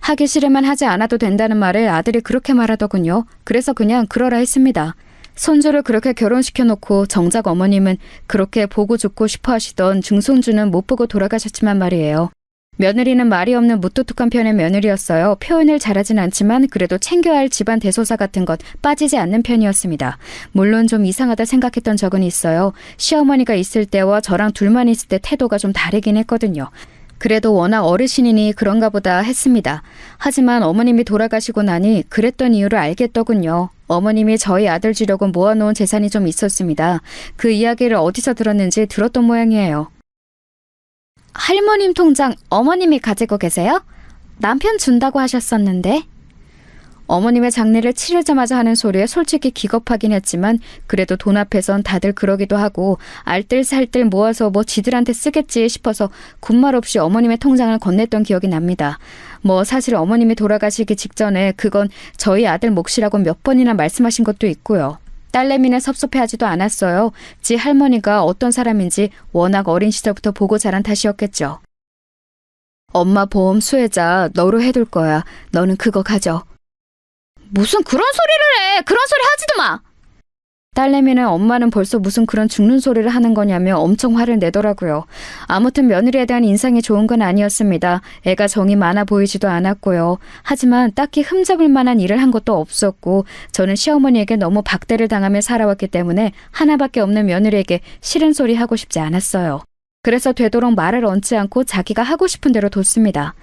하기 싫으면 하지 않아도 된다는 말을 아들이 그렇게 말하더군요. 그래서 그냥 그러라 했습니다. 손주를 그렇게 결혼시켜놓고 정작 어머님은 그렇게 보고 죽고 싶어 하시던 증손주는 못 보고 돌아가셨지만 말이에요. 며느리는 말이 없는 무뚝뚝한 편의 며느리였어요. 표현을 잘하진 않지만 그래도 챙겨야 할 집안 대소사 같은 것 빠지지 않는 편이었습니다. 물론 좀 이상하다 생각했던 적은 있어요. 시어머니가 있을 때와 저랑 둘만 있을 때 태도가 좀 다르긴 했거든요. 그래도 워낙 어르신이니 그런가 보다 했습니다. 하지만 어머님이 돌아가시고 나니 그랬던 이유를 알겠더군요. 어머님이 저희 아들 주려고 모아놓은 재산이 좀 있었습니다. 그 이야기를 어디서 들었는지 들었던 모양이에요. 할머님 통장 어머님이 가지고 계세요? 남편 준다고 하셨었는데. 어머님의 장례를 치르자마자 하는 소리에 솔직히 기겁하긴 했지만 그래도 돈 앞에선 다들 그러기도 하고 알뜰살뜰 모아서 뭐 지들한테 쓰겠지 싶어서 군말 없이 어머님의 통장을 건넸던 기억이 납니다. 뭐 사실 어머님이 돌아가시기 직전에 그건 저희 아들 몫이라고 몇 번이나 말씀하신 것도 있고요. 딸내미는 섭섭해하지도 않았어요. 지 할머니가 어떤 사람인지 워낙 어린 시절부터 보고 자란 탓이었겠죠. 엄마 보험 수혜자 너로 해둘 거야. 너는 그거 가져. 무슨 그런 소리를 해! 그런 소리 하지도 마! 딸내미는 엄마는 벌써 무슨 그런 죽는 소리를 하는 거냐며 엄청 화를 내더라고요. 아무튼 며느리에 대한 인상이 좋은 건 아니었습니다. 애가 정이 많아 보이지도 않았고요. 하지만 딱히 흠잡을 만한 일을 한 것도 없었고 저는 시어머니에게 너무 박대를 당하며 살아왔기 때문에 하나밖에 없는 며느리에게 싫은 소리 하고 싶지 않았어요. 그래서 되도록 말을 얹지 않고 자기가 하고 싶은 대로 뒀습니다.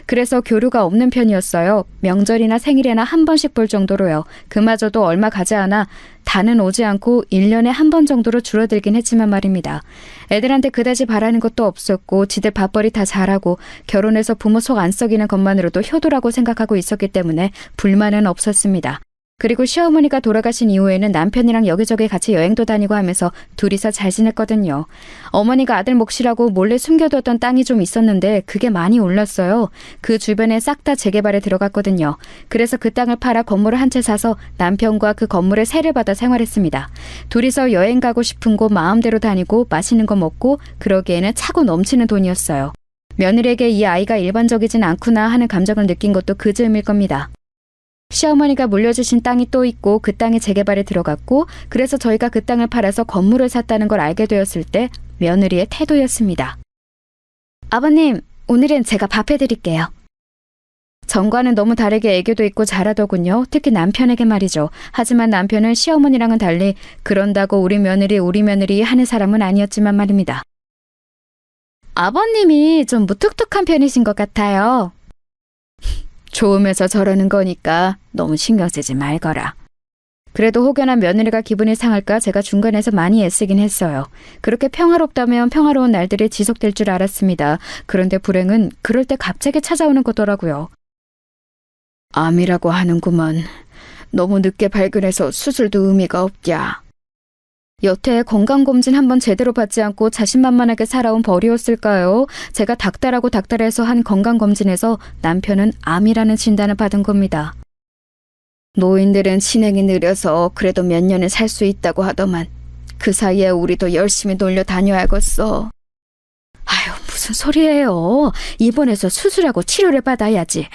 그래서 교류가 없는 편이었어요. 명절이나 생일에나 한 번씩 볼 정도로요. 그마저도 얼마 가지 않아 다는 오지 않고 1년에 한 번 정도로 줄어들긴 했지만 말입니다. 애들한테 그다지 바라는 것도 없었고 지들 밥벌이 다 잘하고 결혼해서 부모 속 안 썩이는 것만으로도 효도라고 생각하고 있었기 때문에 불만은 없었습니다. 그리고 시어머니가 돌아가신 이후에는 남편이랑 여기저기 같이 여행도 다니고 하면서 둘이서 잘 지냈거든요. 어머니가 아들 몫이라고 몰래 숨겨두었던 땅이 좀 있었는데 그게 많이 올랐어요. 그 주변에 싹 다 재개발에 들어갔거든요. 그래서 그 땅을 팔아 건물을 한 채 사서 남편과 그 건물에 세를 받아 생활했습니다. 둘이서 여행 가고 싶은 곳 마음대로 다니고 맛있는 거 먹고 그러기에는 차고 넘치는 돈이었어요. 며느리에게 이 아이가 일반적이진 않구나 하는 감정을 느낀 것도 그 즈음일 겁니다. 시어머니가 물려주신 땅이 또 있고 그 땅이 재개발에 들어갔고 그래서 저희가 그 땅을 팔아서 건물을 샀다는 걸 알게 되었을 때 며느리의 태도였습니다. 아버님, 오늘은 제가 밥 해드릴게요. 전과는 너무 다르게 애교도 있고 잘하더군요. 특히 남편에게 말이죠. 하지만 남편은 시어머니랑은 달리 그런다고 우리 며느리 하는 사람은 아니었지만 말입니다. 아버님이 좀 무뚝뚝한 편이신 것 같아요. 좋으면서 저러는 거니까 너무 신경 쓰지 말거라. 그래도 혹여나 며느리가 기분이 상할까 제가 중간에서 많이 애쓰긴 했어요. 그렇게 평화롭다면 평화로운 날들이 지속될 줄 알았습니다. 그런데 불행은 그럴 때 갑자기 찾아오는 거더라고요. 암이라고 하는구먼. 너무 늦게 발견해서 수술도 의미가 없냐. 여태 건강검진 한번 제대로 받지 않고 자신만만하게 살아온 벌이었을까요? 제가 닥달해서 한 건강검진에서 남편은 암이라는 진단을 받은 겁니다. 노인들은 진행이 느려서 그래도 몇 년은 살 수 있다고 하더만 그 사이에 우리도 열심히 놀려 다녀야겠어. 아유, 무슨 소리예요. 입원해서 수술하고 치료를 받아야지.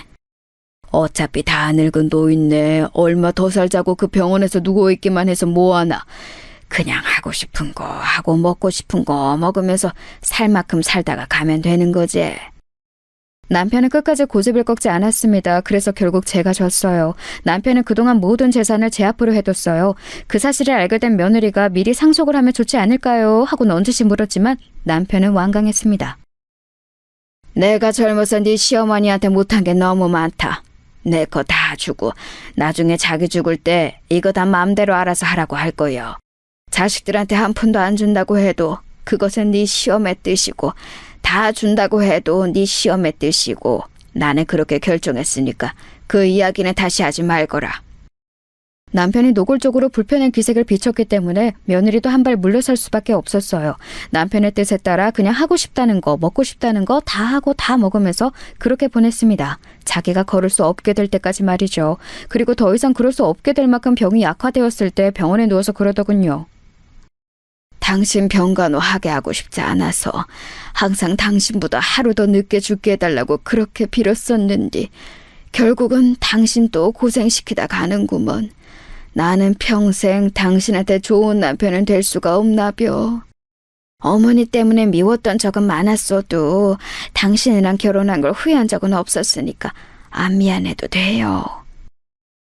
어차피 다 늙은 노인네 얼마 더 살자고 그 병원에서 누워있기만 해서 뭐하나. 그냥 하고 싶은 거 하고 먹고 싶은 거 먹으면서 살 만큼 살다가 가면 되는 거지. 남편은 끝까지 고집을 꺾지 않았습니다. 그래서 결국 제가 졌어요. 남편은 그동안 모든 재산을 제 앞으로 해뒀어요. 그 사실을 알게 된 며느리가 미리 상속을 하면 좋지 않을까요? 하고 넌지시 물었지만 남편은 완강했습니다. 내가 젊어서 네 시어머니한테 못한 게 너무 많다. 내 거 다 주고 나중에 자기 죽을 때 이거 다 마음대로 알아서 하라고 할 거요. 자식들한테 한 푼도 안 준다고 해도 그것은 네 시험의 뜻이고 다 준다고 해도 네 시험의 뜻이고 나는 그렇게 결정했으니까 그 이야기는 다시 하지 말거라. 남편이 노골적으로 불편한 기색을 비췄기 때문에 며느리도 한 발 물러설 수밖에 없었어요. 남편의 뜻에 따라 그냥 하고 싶다는 거, 먹고 싶다는 거 다 하고 다 먹으면서 그렇게 보냈습니다. 자기가 걸을 수 없게 될 때까지 말이죠. 그리고 더 이상 그럴 수 없게 될 만큼 병이 약화되었을 때 병원에 누워서 그러더군요. 당신 병간호 하게 하고 싶지 않아서 항상 당신보다 하루 더 늦게 죽게 해달라고 그렇게 빌었었는데 결국은 당신 또 고생시키다 가는구먼. 나는 평생 당신한테 좋은 남편은 될 수가 없나벼. 어머니 때문에 미웠던 적은 많았어도 당신이랑 결혼한 걸 후회한 적은 없었으니까 안 미안해도 돼요.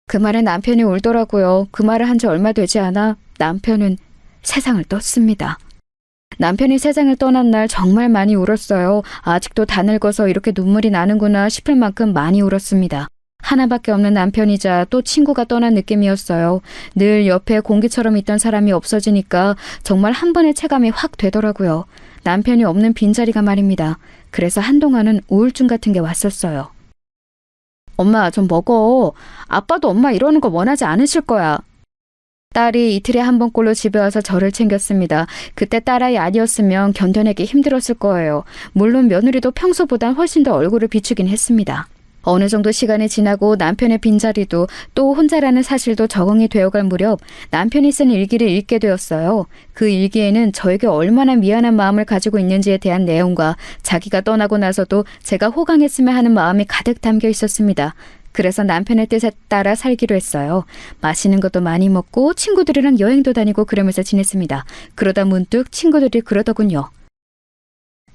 그 말에 남편이 울더라고요. 그 말을 한 지 얼마 되지 않아 남편은 세상을 떴습니다. 남편이 세상을 떠난 날 정말 많이 울었어요. 아직도 다 늙어서 이렇게 눈물이 나는구나 싶을 만큼 많이 울었습니다. 하나밖에 없는 남편이자 또 친구가 떠난 느낌이었어요. 늘 옆에 공기처럼 있던 사람이 없어지니까 정말 한 번의 체감이 확 되더라고요. 남편이 없는 빈자리가 말입니다. 그래서 한동안은 우울증 같은 게 왔었어요. 엄마, 좀 먹어. 아빠도 엄마 이러는 거 원하지 않으실 거야. 딸이 이틀에 한 번꼴로 집에 와서 저를 챙겼습니다. 그때 딸아이 아니었으면 견뎌내기 힘들었을 거예요. 물론 며느리도 평소보단 훨씬 더 얼굴을 비추긴 했습니다. 어느 정도 시간이 지나고 남편의 빈자리도 또 혼자라는 사실도 적응이 되어갈 무렵 남편이 쓴 일기를 읽게 되었어요. 그 일기에는 저에게 얼마나 미안한 마음을 가지고 있는지에 대한 내용과 자기가 떠나고 나서도 제가 호강했으면 하는 마음이 가득 담겨 있었습니다. 그래서 남편의 뜻에 따라 살기로 했어요. 맛있는 것도 많이 먹고 친구들이랑 여행도 다니고 그러면서 지냈습니다. 그러다 문득 친구들이 그러더군요.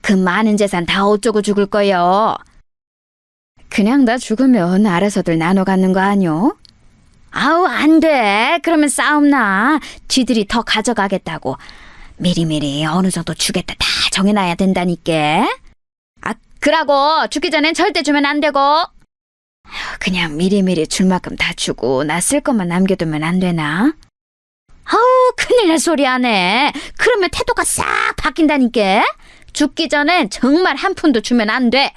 그 많은 재산 다 어쩌고 죽을 거요? 그냥 나 죽으면 알아서들 나눠 갖는 거 아니요? 아우, 안 돼. 그러면 싸움 나. 쥐들이 더 가져가겠다고. 미리미리 어느 정도 주겠다 다 정해놔야 된다니까. 아, 그러고 죽기 전엔 절대 주면 안 되고. 그냥 미리미리 줄 만큼 다 주고 나 쓸 것만 남겨두면 안 되나? 아우, 큰일 날 소리 하네. 그러면 태도가 싹 바뀐다니까. 죽기 전엔 정말 한 푼도 주면 안 돼.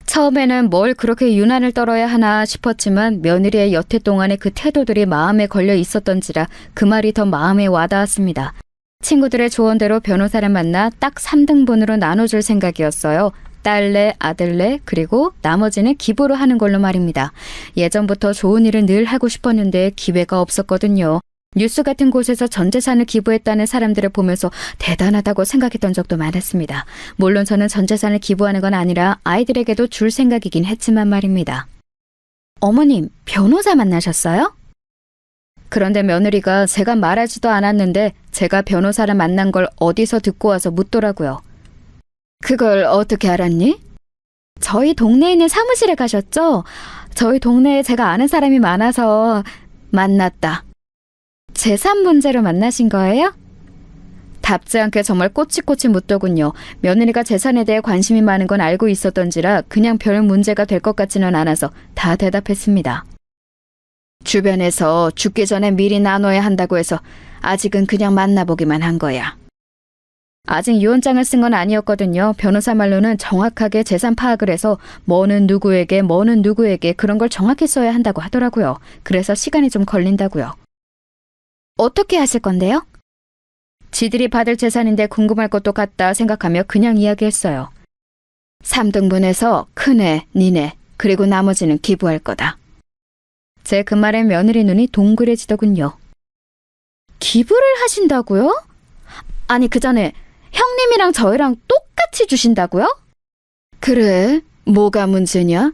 처음에는 뭘 그렇게 유난을 떨어야 하나 싶었지만 며느리의 여태 동안의 그 태도들이 마음에 걸려 있었던지라 그 말이 더 마음에 와닿았습니다. 친구들의 조언대로 변호사를 만나 딱 3등분으로 나눠줄 생각이었어요. 딸내, 아들내, 그리고 나머지는 기부로 하는 걸로 말입니다. 예전부터 좋은 일을 늘 하고 싶었는데 기회가 없었거든요. 뉴스 같은 곳에서 전 재산을 기부했다는 사람들을 보면서 대단하다고 생각했던 적도 많았습니다. 물론 저는 전 재산을 기부하는 건 아니라 아이들에게도 줄 생각이긴 했지만 말입니다. 어머님, 변호사 만나셨어요? 그런데 며느리가 제가 말하지도 않았는데 제가 변호사를 만난 걸 어디서 듣고 와서 묻더라고요. 그걸 어떻게 알았니? 저희 동네에 있는 사무실에 가셨죠? 저희 동네에 제가 아는 사람이 많아서 만났다. 재산 문제로 만나신 거예요? 답지 않게 정말 꼬치꼬치 묻더군요. 며느리가 재산에 대해 관심이 많은 건 알고 있었던지라 그냥 별 문제가 될 것 같지는 않아서 다 대답했습니다. 주변에서 죽기 전에 미리 나눠야 한다고 해서 아직은 그냥 만나보기만 한 거야. 아직 유언장을 쓴 건 아니었거든요. 변호사 말로는 정확하게 재산 파악을 해서 뭐는 누구에게 그런 걸 정확히 써야 한다고 하더라고요. 그래서 시간이 좀 걸린다고요. 어떻게 하실 건데요? 지들이 받을 재산인데 궁금할 것도 같다 생각하며 그냥 이야기했어요. 3등분해서 큰애, 니네, 그리고 나머지는 기부할 거다. 제 그 말에 며느리 눈이 동그래지더군요. 기부를 하신다고요? 아니 그 전에 형님이랑 저희랑 똑같이 주신다고요? 그래, 뭐가 문제냐?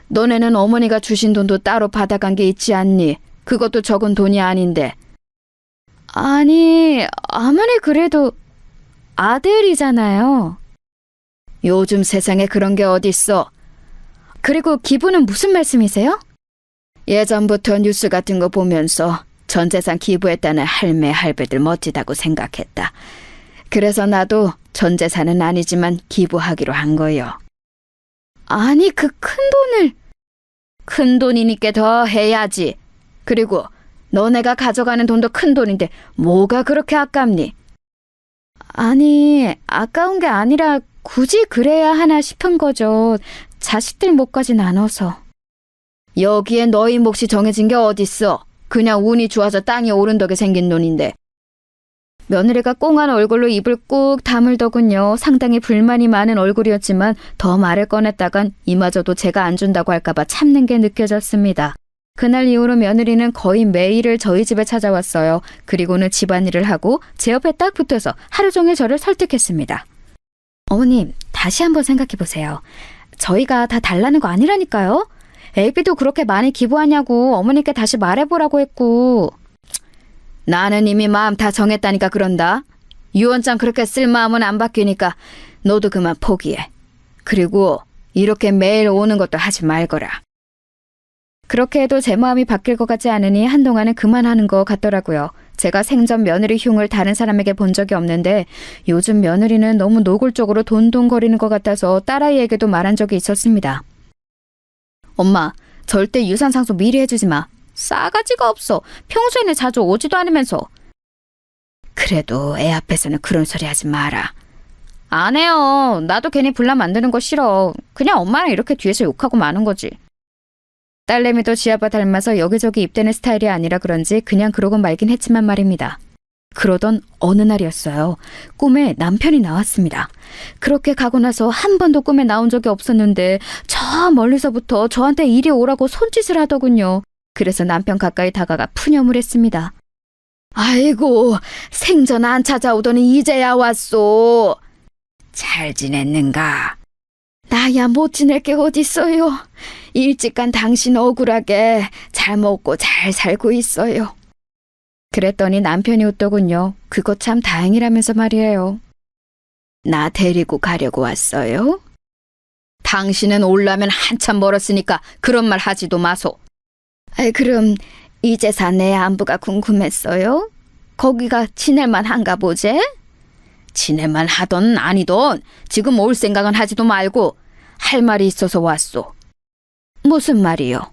너네는 어머니가 주신 돈도 따로 받아간 게 있지 않니? 그것도 적은 돈이 아닌데. 아니, 아무리 그래도 아들이잖아요. 요즘 세상에 그런 게 어딨어. 그리고 기부는 무슨 말씀이세요? 예전부터 뉴스 같은 거 보면서 전 재산 기부했다는 할매, 할배들 멋지다고 생각했다. 그래서 나도 전 재산은 아니지만 기부하기로 한 거요. 아니, 그 큰 돈이니까 더 해야지. 그리고 너네가 가져가는 돈도 큰 돈인데 뭐가 그렇게 아깝니? 아니, 아까운 게 아니라 굳이 그래야 하나 싶은 거죠. 자식들 몫까지 나눠서. 여기에 너희 몫이 정해진 게 어딨어. 그냥 운이 좋아서 땅이 오른 덕에 생긴 돈인데. 며느리가 꽁한 얼굴로 입을 꾹 다물더군요. 상당히 불만이 많은 얼굴이었지만 더 말을 꺼냈다간 이마저도 제가 안 준다고 할까봐 참는 게 느껴졌습니다. 그날 이후로 며느리는 거의 매일을 저희 집에 찾아왔어요. 그리고는 집안일을 하고 제 옆에 딱 붙어서 하루 종일 저를 설득했습니다. 어머님, 다시 한번 생각해보세요. 저희가 다 달라는 거 아니라니까요? 애비도 그렇게 많이 기부하냐고 어머니께 다시 말해보라고 했고. 나는 이미 마음 다 정했다니까 그런다. 유언장 그렇게 쓸 마음은 안 바뀌니까 너도 그만 포기해. 그리고 이렇게 매일 오는 것도 하지 말거라. 그렇게 해도 제 마음이 바뀔 것 같지 않으니 한동안은 그만하는 것 같더라고요. 제가 생전 며느리 흉을 다른 사람에게 본 적이 없는데 요즘 며느리는 너무 노골적으로 돈돈거리는 것 같아서 딸아이에게도 말한 적이 있었습니다. 엄마, 절대 유산상속 미리 해주지 마. 싸가지가 없어. 평소에는 자주 오지도 않으면서. 그래도 애 앞에서는 그런 소리 하지 마라. 안 해요. 나도 괜히 분란 만드는 거 싫어. 그냥 엄마랑 이렇게 뒤에서 욕하고 마는 거지. 딸내미도 지아빠 닮아서 여기저기 입대는 스타일이 아니라 그런지 그냥 그러고 말긴 했지만 말입니다. 그러던 어느 날이었어요. 꿈에 남편이 나왔습니다. 그렇게 가고 나서 한 번도 꿈에 나온 적이 없었는데 저 멀리서부터 저한테 이리 오라고 손짓을 하더군요. 그래서 남편 가까이 다가가 푸념을 했습니다. 아이고, 생전 안 찾아오더니 이제야 왔소. 잘 지냈는가? 나야 못 지낼 게 어딨어요. 일찍 간 당신 억울하게 잘 먹고 잘 살고 있어요. 그랬더니 남편이 웃더군요. 그거 참 다행이라면서 말이에요. 나 데리고 가려고 왔어요? 당신은 올라면 한참 멀었으니까 그런 말 하지도 마소. 그럼 이제사 내 안부가 궁금했어요? 거기가 지낼만 한가 보제? 지낼만 하던 아니던 지금 올 생각은 하지도 말고 할 말이 있어서 왔소. 무슨 말이요?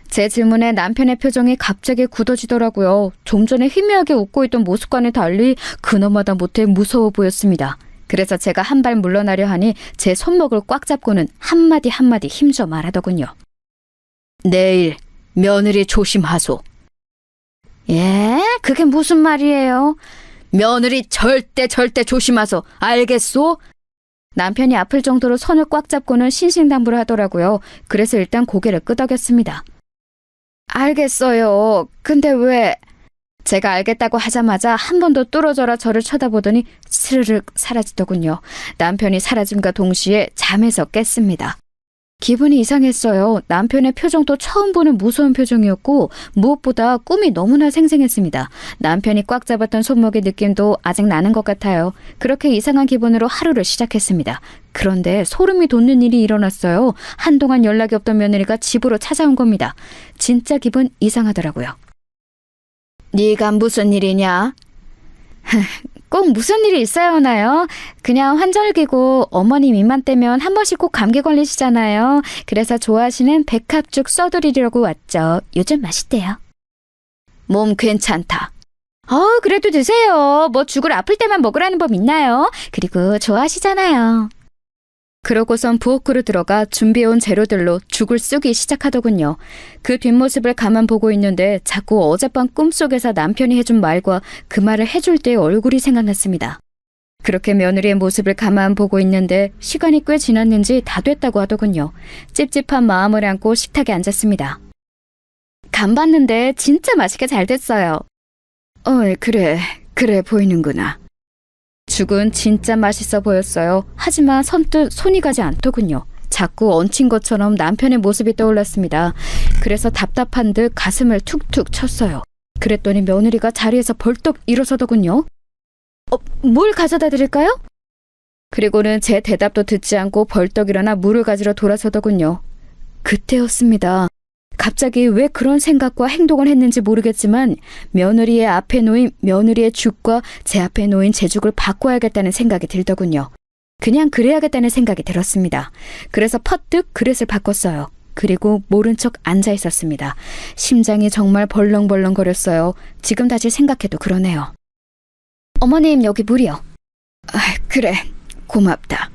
제 질문에 남편의 표정이 갑자기 굳어지더라고요. 좀 전에 희미하게 웃고 있던 모습과는 달리 그놈마다 못해 무서워 보였습니다. 그래서 제가 한 발 물러나려 하니 제 손목을 꽉 잡고는 한마디 한마디 힘줘 말하더군요. 내일 며느리 조심하소. 예? 그게 무슨 말이에요? 며느리 절대 조심하소. 알겠소? 남편이 아플 정도로 손을 꽉 잡고는 신신당부를 하더라고요. 그래서 일단 고개를 끄덕였습니다. 알겠어요. 근데 왜? 제가 알겠다고 하자마자 한 번 더 뚫어져라 저를 쳐다보더니 스르륵 사라지더군요. 남편이 사라짐과 동시에 잠에서 깼습니다. 기분이 이상했어요. 남편의 표정도 처음 보는 무서운 표정이었고 무엇보다 꿈이 너무나 생생했습니다. 남편이 꽉 잡았던 손목의 느낌도 아직 나는 것 같아요. 그렇게 이상한 기분으로 하루를 시작했습니다. 그런데 소름이 돋는 일이 일어났어요. 한동안 연락이 없던 며느리가 집으로 찾아온 겁니다. 진짜 기분 이상하더라고요. 네가 무슨 일이냐? 꼭 무슨 일이 있어야 하나요? 그냥 환절기고 어머님 입만 떼면 한 번씩 꼭 감기 걸리시잖아요. 그래서 좋아하시는 백합죽 써드리려고 왔죠. 요즘 맛있대요. 몸 괜찮다. 그래도 드세요. 뭐 죽을 아플 때만 먹으라는 법 있나요? 그리고 좋아하시잖아요. 그러고선 부엌으로 들어가 준비해온 재료들로 죽을 쓰기 시작하더군요. 그 뒷모습을 가만 보고 있는데 자꾸 어젯밤 꿈속에서 남편이 해준 말과 그 말을 해줄 때의 얼굴이 생각났습니다. 그렇게 며느리의 모습을 가만 보고 있는데 시간이 꽤 지났는지 다 됐다고 하더군요. 찝찝한 마음을 안고 식탁에 앉았습니다. 간 봤는데 진짜 맛있게 잘 됐어요. 그래 보이는구나. 죽은 진짜 맛있어 보였어요. 하지만 선뜻 손이 가지 않더군요. 자꾸 얹힌 것처럼 남편의 모습이 떠올랐습니다. 그래서 답답한 듯 가슴을 툭툭 쳤어요. 그랬더니 며느리가 자리에서 벌떡 일어서더군요. 뭘 가져다 드릴까요? 그리고는 제 대답도 듣지 않고 벌떡 일어나 물을 가지러 돌아서더군요. 그때였습니다. 갑자기 왜 그런 생각과 행동을 했는지 모르겠지만 며느리의 앞에 놓인 며느리의 죽과 제 앞에 놓인 제 죽을 바꿔야겠다는 생각이 들더군요. 그냥 그래야겠다는 생각이 들었습니다. 그래서 퍼뜩 그릇을 바꿨어요. 그리고 모른 척 앉아 있었습니다. 심장이 정말 벌렁벌렁거렸어요. 지금 다시 생각해도 그러네요. 어머님, 여기 물이요. 그래, 고맙다.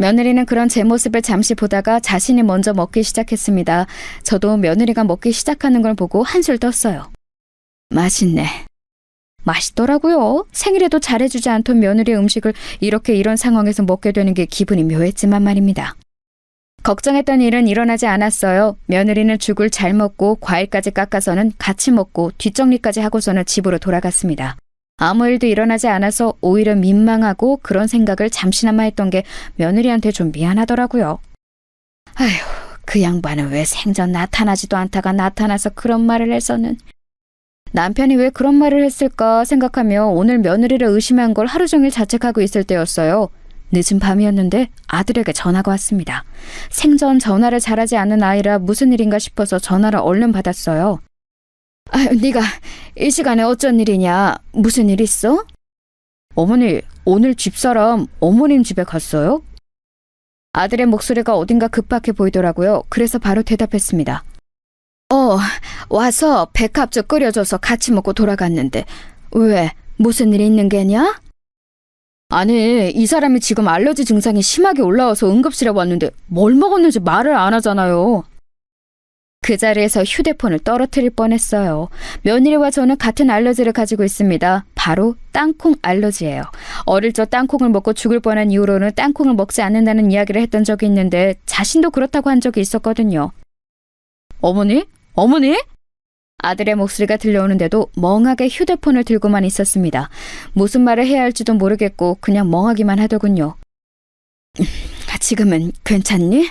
며느리는 그런 제 모습을 잠시 보다가 자신이 먼저 먹기 시작했습니다. 저도 며느리가 먹기 시작하는 걸 보고 한술 떴어요. 맛있네. 맛있더라고요. 생일에도 잘해주지 않던 며느리의 음식을 이렇게 이런 상황에서 먹게 되는 게 기분이 묘했지만 말입니다. 걱정했던 일은 일어나지 않았어요. 며느리는 죽을 잘 먹고 과일까지 깎아서는 같이 먹고 뒷정리까지 하고서는 집으로 돌아갔습니다. 아무 일도 일어나지 않아서 오히려 민망하고 그런 생각을 잠시나마 했던 게 며느리한테 좀 미안하더라고요. 아휴, 그 양반은 왜 생전 나타나지도 않다가 나타나서 그런 말을 해서는. 남편이 왜 그런 말을 했을까 생각하며 오늘 며느리를 의심한 걸 하루 종일 자책하고 있을 때였어요. 늦은 밤이었는데 아들에게 전화가 왔습니다. 생전 전화를 잘하지 않는 아이라 무슨 일인가 싶어서 전화를 얼른 받았어요. 네가 이 시간에 어쩐 일이냐? 무슨 일 있어? 어머니, 오늘 집사람 어머님 집에 갔어요? 아들의 목소리가 어딘가 급박해 보이더라고요. 그래서 바로 대답했습니다. 와서 백합죽 끓여줘서 같이 먹고 돌아갔는데 왜? 무슨 일이 있는 게냐? 아니, 이 사람이 지금 알러지 증상이 심하게 올라와서 응급실에 왔는데 뭘 먹었는지 말을 안 하잖아요. 그 자리에서 휴대폰을 떨어뜨릴 뻔했어요. 며느리와 저는 같은 알러지를 가지고 있습니다. 바로 땅콩 알러지예요. 어릴 적 땅콩을 먹고 죽을 뻔한 이후로는 땅콩을 먹지 않는다는 이야기를 했던 적이 있는데 자신도 그렇다고 한 적이 있었거든요. 어머니? 아들의 목소리가 들려오는데도 멍하게 휴대폰을 들고만 있었습니다. 무슨 말을 해야 할지도 모르겠고 그냥 멍하기만 하더군요. 지금은 괜찮니?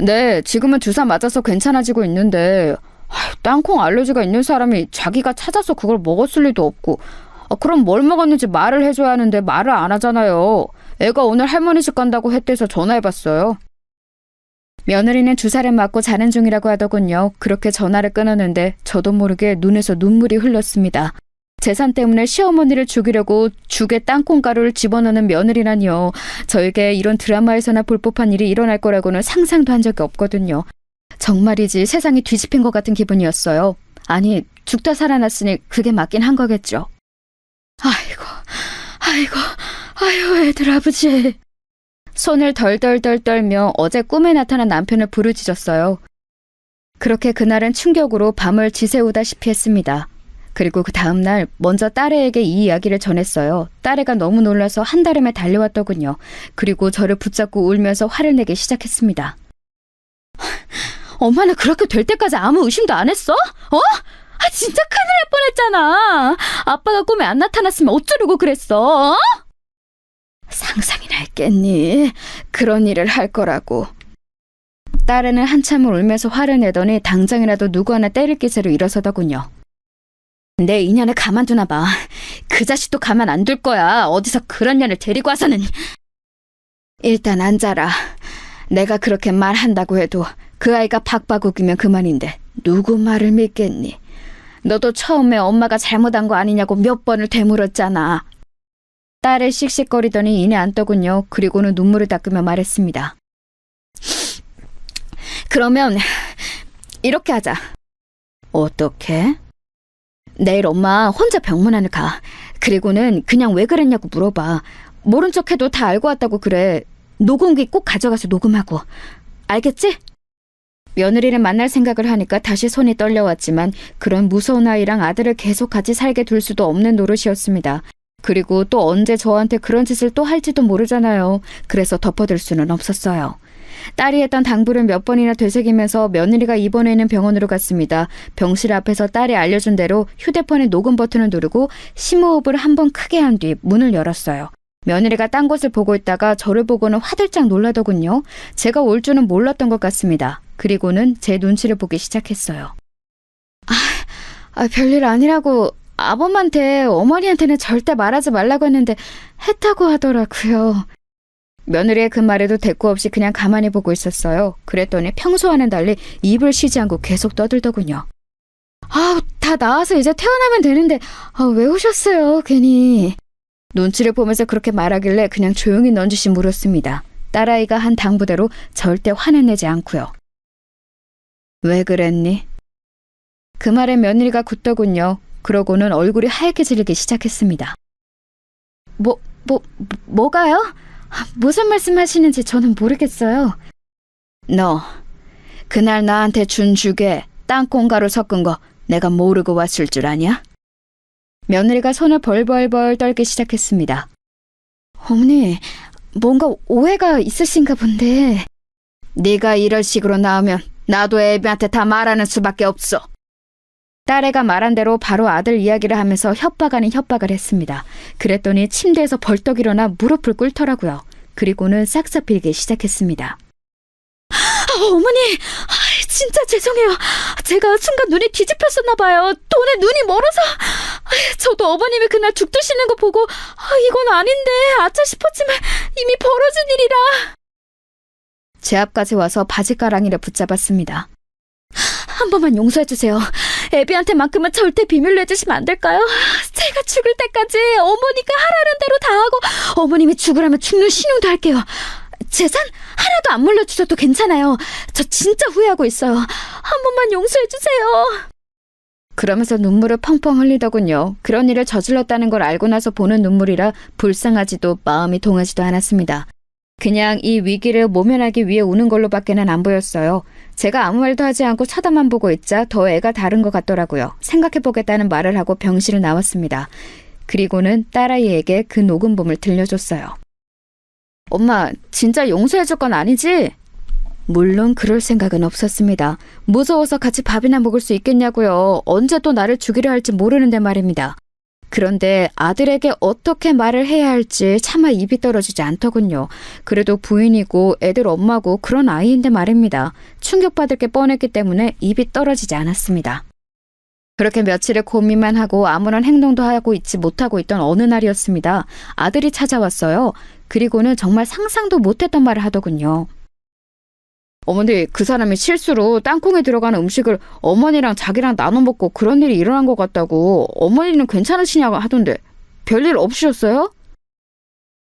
네, 지금은 주사 맞아서 괜찮아지고 있는데 땅콩 알러지가 있는 사람이 자기가 찾아서 그걸 먹었을 리도 없고 그럼 뭘 먹었는지 말을 해줘야 하는데 말을 안 하잖아요. 애가 오늘 할머니 집 간다고 했대서 전화해봤어요. 며느리는 주사를 맞고 자는 중이라고 하더군요. 그렇게 전화를 끊었는데 저도 모르게 눈에서 눈물이 흘렀습니다. 재산 때문에 시어머니를 죽이려고 죽에 땅콩가루를 집어넣는 며느리라니요. 저에게 이런 드라마에서나 볼 법한 일이 일어날 거라고는 상상도 한 적이 없거든요. 정말이지 세상이 뒤집힌 것같은 기분이었어요. 죽다 살아났으니 그게 맞긴 한 거겠죠. 아이고, 애들 아버지. 손을 덜덜덜 떨며 어제 꿈에 나타난 남편을 부르짖었어요. 그렇게 그날은 충격으로 밤을 지새우다시피 했습니다. 그리고 그 다음날 먼저 딸애에게 이 이야기를 전했어요. 딸애가 너무 놀라서 한달음에 달려왔더군요. 그리고 저를 붙잡고 울면서 화를 내기 시작했습니다. 엄마는 그렇게 될 때까지 아무 의심도 안 했어? 진짜 큰일 날 뻔했잖아. 아빠가 꿈에 안 나타났으면 어쩌려고 그랬어? 상상이나 했겠니? 그런 일을 할 거라고. 딸애는 한참을 울면서 화를 내더니 당장이라도 누구 하나 때릴 기세로 일어서더군요. 내 인연을 가만두나 봐. 그 자식도 가만 안 둘 거야. 어디서 그런 년을 데리고 와서는. 일단 앉아라. 내가 그렇게 말한다고 해도 그 아이가 박바국이면 그만인데 누구 말을 믿겠니? 너도 처음에 엄마가 잘못한 거 아니냐고 몇 번을 되물었잖아. 딸을 씩씩거리더니 이내 앉더군요. 그리고는 눈물을 닦으며 말했습니다. 그러면 이렇게 하자. 어떻게? 내일 엄마 혼자 병문안을 가. 그리고는 그냥 왜 그랬냐고 물어봐. 모른 척해도 다 알고 왔다고 그래. 녹음기 꼭 가져가서 녹음하고. 알겠지? 며느리를 만날 생각을 하니까 다시 손이 떨려왔지만 그런 무서운 아이랑 아들을 계속 같이 살게 둘 수도 없는 노릇이었습니다. 그리고 또 언제 저한테 그런 짓을 또 할지도 모르잖아요. 그래서 덮어둘 수는 없었어요. 딸이 했던 당부를 몇 번이나 되새기면서 며느리가 입원해 있는 병원으로 갔습니다. 병실 앞에서 딸이 알려준 대로 휴대폰의 녹음 버튼을 누르고 심호흡을 한 번 크게 한 뒤 문을 열었어요. 며느리가 딴 곳을 보고 있다가 저를 보고는 화들짝 놀라더군요. 제가 올 줄은 몰랐던 것 같습니다. 그리고는 제 눈치를 보기 시작했어요. 별일 아니라고 아범한테 어머니한테는 절대 말하지 말라고 했는데 했다고 하더라고요. 며느리의 그 말에도 대꾸 없이 그냥 가만히 보고 있었어요. 그랬더니 평소와는 달리 입을 쉬지 않고 계속 떠들더군요. 다 나와서 이제 퇴원하면 되는데 왜 오셨어요 괜히. 눈치를 보면서 그렇게 말하길래 그냥 조용히 넌지시 물었습니다. 딸아이가 한 당부대로 절대 화는 내지 않고요. 왜 그랬니? 그 말에 며느리가 굳더군요. 그러고는 얼굴이 하얗게 질리기 시작했습니다. 뭐가요? 무슨 말씀하시는지 저는 모르겠어요. 너 그날 나한테 준 죽에 땅콩가루 섞은 거 내가 모르고 왔을 줄 아냐? 며느리가 손을 벌벌벌 떨기 시작했습니다. 어머니, 뭔가 오해가 있으신가 본데. 네가 이런 식으로 나오면 나도 애비한테 다 말하는 수밖에 없어. 딸애가 말한 대로 바로 아들 이야기를 하면서 협박 아닌 협박을 했습니다. 그랬더니 침대에서 벌떡 일어나 무릎을 꿇더라고요. 그리고는 싹싹 빌기 시작했습니다. 어머니, 진짜 죄송해요. 제가 순간 눈이 뒤집혔었나 봐요. 돈에 눈이 멀어서. 저도 어머님이 그날 죽 드시는 거 보고 이건 아닌데 아차 싶었지만 이미 벌어진 일이라. 제 앞까지 와서 바지가랑이를 붙잡았습니다. 한 번만 용서해주세요. 애비한테만큼은 절대 비밀로 해주시면 안 될까요? 제가 죽을 때까지 어머니가 하라는 대로 다 하고 어머님이 죽으라면 죽는 신용도 할게요. 재산 하나도 안 물려주셔도 괜찮아요. 저 진짜 후회하고 있어요. 한 번만 용서해주세요. 그러면서 눈물을 펑펑 흘리더군요. 그런 일을 저질렀다는 걸 알고 나서 보는 눈물이라 불쌍하지도 마음이 동하지도 않았습니다. 그냥 이 위기를 모면하기 위해 우는 걸로밖에는 안 보였어요. 제가 아무 말도 하지 않고 쳐다만 보고 있자 더 애가 다른 것 같더라고요. 생각해보겠다는 말을 하고 병실을 나왔습니다. 그리고는 딸아이에게 그 녹음본을 들려줬어요. 엄마, 진짜 용서해줄 건 아니지? 물론 그럴 생각은 없었습니다. 무서워서 같이 밥이나 먹을 수 있겠냐고요. 언제 또 나를 죽이려 할지 모르는데 말입니다. 그런데 아들에게 어떻게 말을 해야 할지 차마 입이 떨어지지 않더군요. 그래도 부인이고 애들 엄마고 그런 아이인데 말입니다. 충격받을 게 뻔했기 때문에 입이 떨어지지 않았습니다. 그렇게 며칠을 고민만 하고 아무런 행동도 하고 있지 못하고 있던 어느 날이었습니다. 아들이 찾아왔어요. 그리고는 정말 상상도 못했던 말을 하더군요. 어머니, 그 사람이 실수로 땅콩에 들어가는 음식을 어머니랑 자기랑 나눠 먹고 그런 일이 일어난 것 같다고. 어머니는 괜찮으시냐고 하던데 별일 없으셨어요?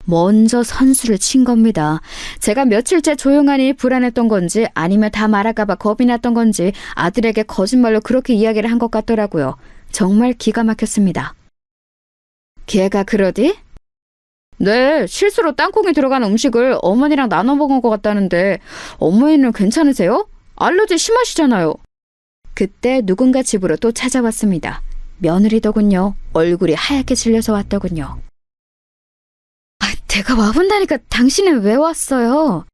먼저 선수를 친 겁니다. 제가 며칠째 조용하니 불안했던 건지 아니면 다 말할까봐 겁이 났던 건지 아들에게 거짓말로 그렇게 이야기를 한 것 같더라고요. 정말 기가 막혔습니다. 걔가 그러디? 네, 실수로 땅콩이 들어간 음식을 어머니랑 나눠 먹은 것 같다는데 어머니는 괜찮으세요? 알러지 심하시잖아요. 그때 누군가 집으로 또 찾아왔습니다. 며느리더군요. 얼굴이 하얗게 질려서 왔더군요. 내가 와본다니까 당신은 왜 왔어요?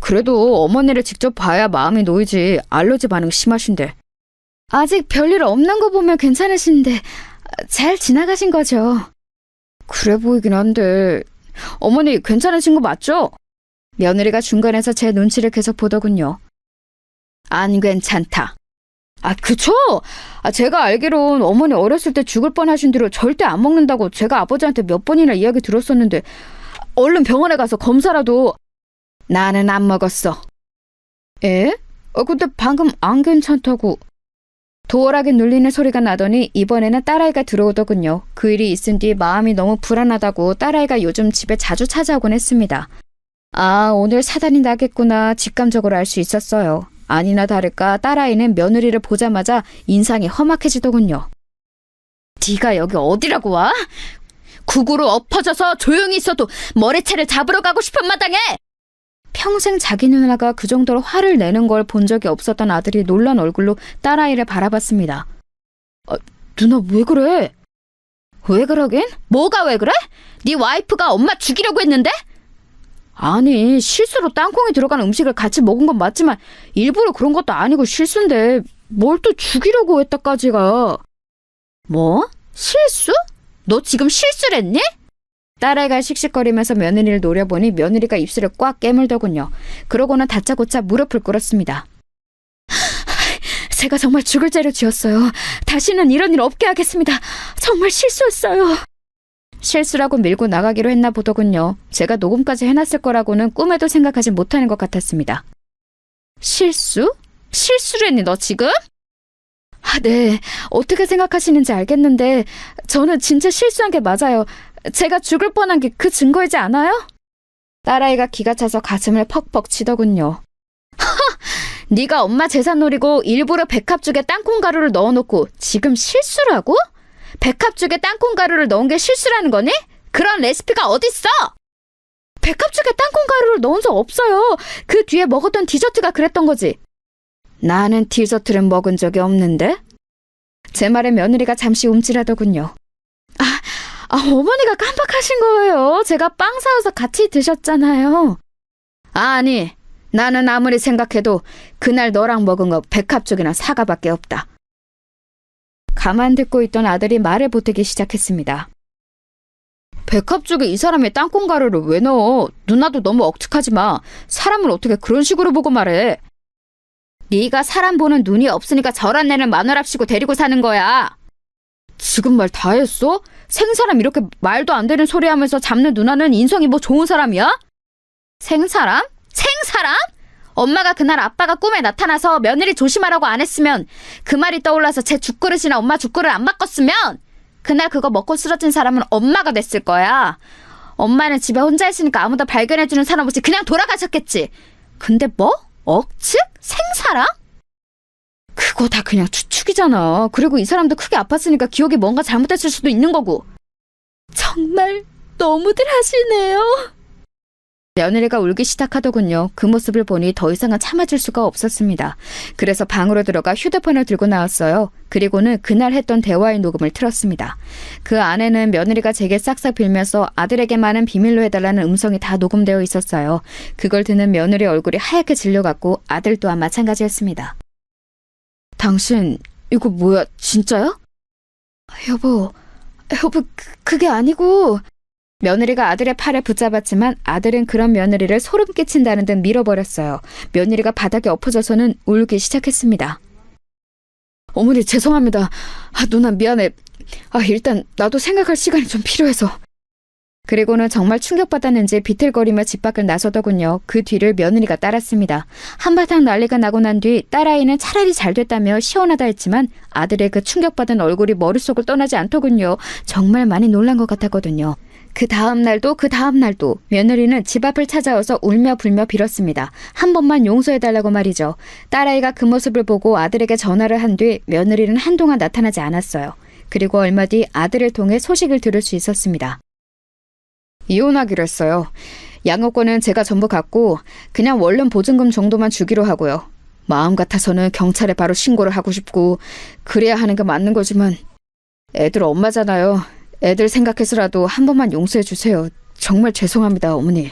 그래도 어머니를 직접 봐야 마음이 놓이지. 알러지 반응 심하신데. 아직 별일 없는 거 보면 괜찮으신데 잘 지나가신 거죠? 그래 보이긴 한데 어머니 괜찮으신 거 맞죠? 며느리가 중간에서 제 눈치를 계속 보더군요. 안 괜찮다. 그쵸? 제가 알기론 어머니 어렸을 때 죽을 뻔하신 뒤로 절대 안 먹는다고 제가 아버지한테 몇 번이나 이야기 들었었는데 얼른 병원에 가서 검사라도. 나는 안 먹었어. 에? 근데 방금 안 괜찮다고. 도어락에 눌리는 소리가 나더니 이번에는 딸아이가 들어오더군요. 그 일이 있은 뒤 마음이 너무 불안하다고 딸아이가 요즘 집에 자주 찾아오곤 했습니다. 오늘 사단이 나겠구나 직감적으로 알 수 있었어요. 아니나 다를까 딸아이는 며느리를 보자마자 인상이 험악해지더군요. 네가 여기 어디라고 와? 구구로 엎어져서 조용히 있어도 머리채를 잡으러 가고 싶은 마당에! 평생 자기 누나가 그 정도로 화를 내는 걸 본 적이 없었던 아들이 놀란 얼굴로 딸아이를 바라봤습니다. 누나 왜 그래? 왜 그러긴? 뭐가 왜 그래? 네 와이프가 엄마 죽이려고 했는데? 아니, 실수로 땅콩이 들어간 음식을 같이 먹은 건 맞지만 일부러 그런 것도 아니고 실수인데 뭘 또 죽이려고 했다까지가. 뭐? 실수? 너 지금 실수를 했니? 딸아이가 씩씩거리면서 며느리를 노려보니 며느리가 입술을 꽉 깨물더군요. 그러고는 다짜고짜 무릎을 꿇었습니다. 제가 정말 죽을 죄를 지었어요. 다시는 이런 일 없게 하겠습니다. 정말 실수했어요. 실수라고 밀고 나가기로 했나 보더군요. 제가 녹음까지 해놨을 거라고는 꿈에도 생각하지 못하는 것 같았습니다. 실수? 실수를 했니 너 지금? 네. 어떻게 생각하시는지 알겠는데 저는 진짜 실수한 게 맞아요. 제가 죽을 뻔한 게 그 증거이지 않아요? 딸아이가 기가 차서 가슴을 퍽퍽 치더군요. 네가 엄마 재산 노리고 일부러 백합죽에 땅콩가루를 넣어놓고 지금 실수라고? 백합죽에 땅콩가루를 넣은 게 실수라는 거니? 그런 레시피가 어딨어? 백합죽에 땅콩가루를 넣은 적 없어요. 그 뒤에 먹었던 디저트가 그랬던 거지. 나는 디저트를 먹은 적이 없는데? 제 말에 며느리가 잠시 움찔하더군요. 어머니가 깜빡하신 거예요. 제가 빵 사와서 같이 드셨잖아요. 아니, 나는 아무리 생각해도 그날 너랑 먹은 거 백합죽이나 사과밖에 없다. 가만 듣고 있던 아들이 말을 보태기 시작했습니다. 백합죽에 이 사람이 땅콩가루를 왜 넣어? 누나도 너무 억측하지 마. 사람을 어떻게 그런 식으로 보고 말해. 네가 사람 보는 눈이 없으니까 저런 애는 마누랍시고 데리고 사는 거야. 지금 말 다 했어? 생사람 이렇게 말도 안 되는 소리 하면서 잡는 누나는 인성이 뭐 좋은 사람이야? 생사람? 생사람? 엄마가 그날 아빠가 꿈에 나타나서 며느리 조심하라고 안 했으면 그 말이 떠올라서 제 죽그릇이나 엄마 죽그릇 안 바꿨으면 그날 그거 먹고 쓰러진 사람은 엄마가 됐을 거야. 엄마는 집에 혼자 있으니까 아무도 발견해주는 사람 없이 그냥 돌아가셨겠지. 근데 뭐? 억측? 생사람? 그거 다 그냥 추측이잖아. 그리고 이 사람도 크게 아팠으니까 기억이 뭔가 잘못됐을 수도 있는 거고. 정말 너무들 하시네요. 며느리가 울기 시작하더군요. 그 모습을 보니 더 이상은 참아줄 수가 없었습니다. 그래서 방으로 들어가 휴대폰을 들고 나왔어요. 그리고는 그날 했던 대화의 녹음을 틀었습니다. 그 안에는 며느리가 제게 싹싹 빌면서 아들에게만은 비밀로 해달라는 음성이 다 녹음되어 있었어요. 그걸 듣는 며느리 얼굴이 하얗게 질려갔고 아들 또한 마찬가지였습니다. 당신 이거 뭐야? 진짜야? 여보, 그게 아니고... 며느리가 아들의 팔을 붙잡았지만 아들은 그런 며느리를 소름 끼친다는 듯 밀어버렸어요. 며느리가 바닥에 엎어져서는 울기 시작했습니다. 어머니 죄송합니다. 누나 미안해. 일단 나도 생각할 시간이 좀 필요해서. 그리고는 정말 충격받았는지 비틀거리며 집 밖을 나서더군요. 그 뒤를 며느리가 따랐습니다. 한바탕 난리가 나고 난 뒤 딸아이는 차라리 잘 됐다며 시원하다 했지만 아들의 그 충격받은 얼굴이 머릿속을 떠나지 않더군요. 정말 많이 놀란 것 같았거든요. 그 다음 날도 며느리는 집 앞을 찾아와서 울며 불며 빌었습니다. 한 번만 용서해달라고 말이죠. 딸아이가 그 모습을 보고 아들에게 전화를 한 뒤 며느리는 한동안 나타나지 않았어요. 그리고 얼마 뒤 아들을 통해 소식을 들을 수 있었습니다. 이혼하기로 했어요. 양육권은 제가 전부 갖고 그냥 원룸 보증금 정도만 주기로 하고요. 마음 같아서는 경찰에 바로 신고를 하고 싶고 그래야 하는 게 맞는 거지만 애들 엄마잖아요. 애들 생각해서라도 한 번만 용서해 주세요. 정말 죄송합니다, 어머니.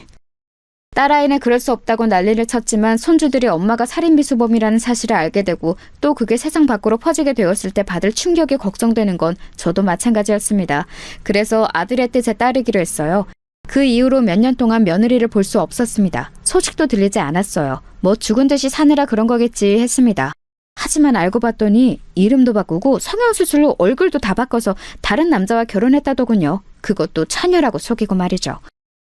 딸아이는 그럴 수 없다고 난리를 쳤지만 손주들이 엄마가 살인미수범이라는 사실을 알게 되고 또 그게 세상 밖으로 퍼지게 되었을 때 받을 충격이 걱정되는 건 저도 마찬가지였습니다. 그래서 아들의 뜻에 따르기로 했어요. 그 이후로 몇 년 동안 며느리를 볼 수 없었습니다. 소식도 들리지 않았어요. 뭐 죽은 듯이 사느라 그런 거겠지 했습니다. 하지만 알고 봤더니 이름도 바꾸고 성형수술로 얼굴도 다 바꿔서 다른 남자와 결혼했다더군요. 그것도 처녀라고 속이고 말이죠.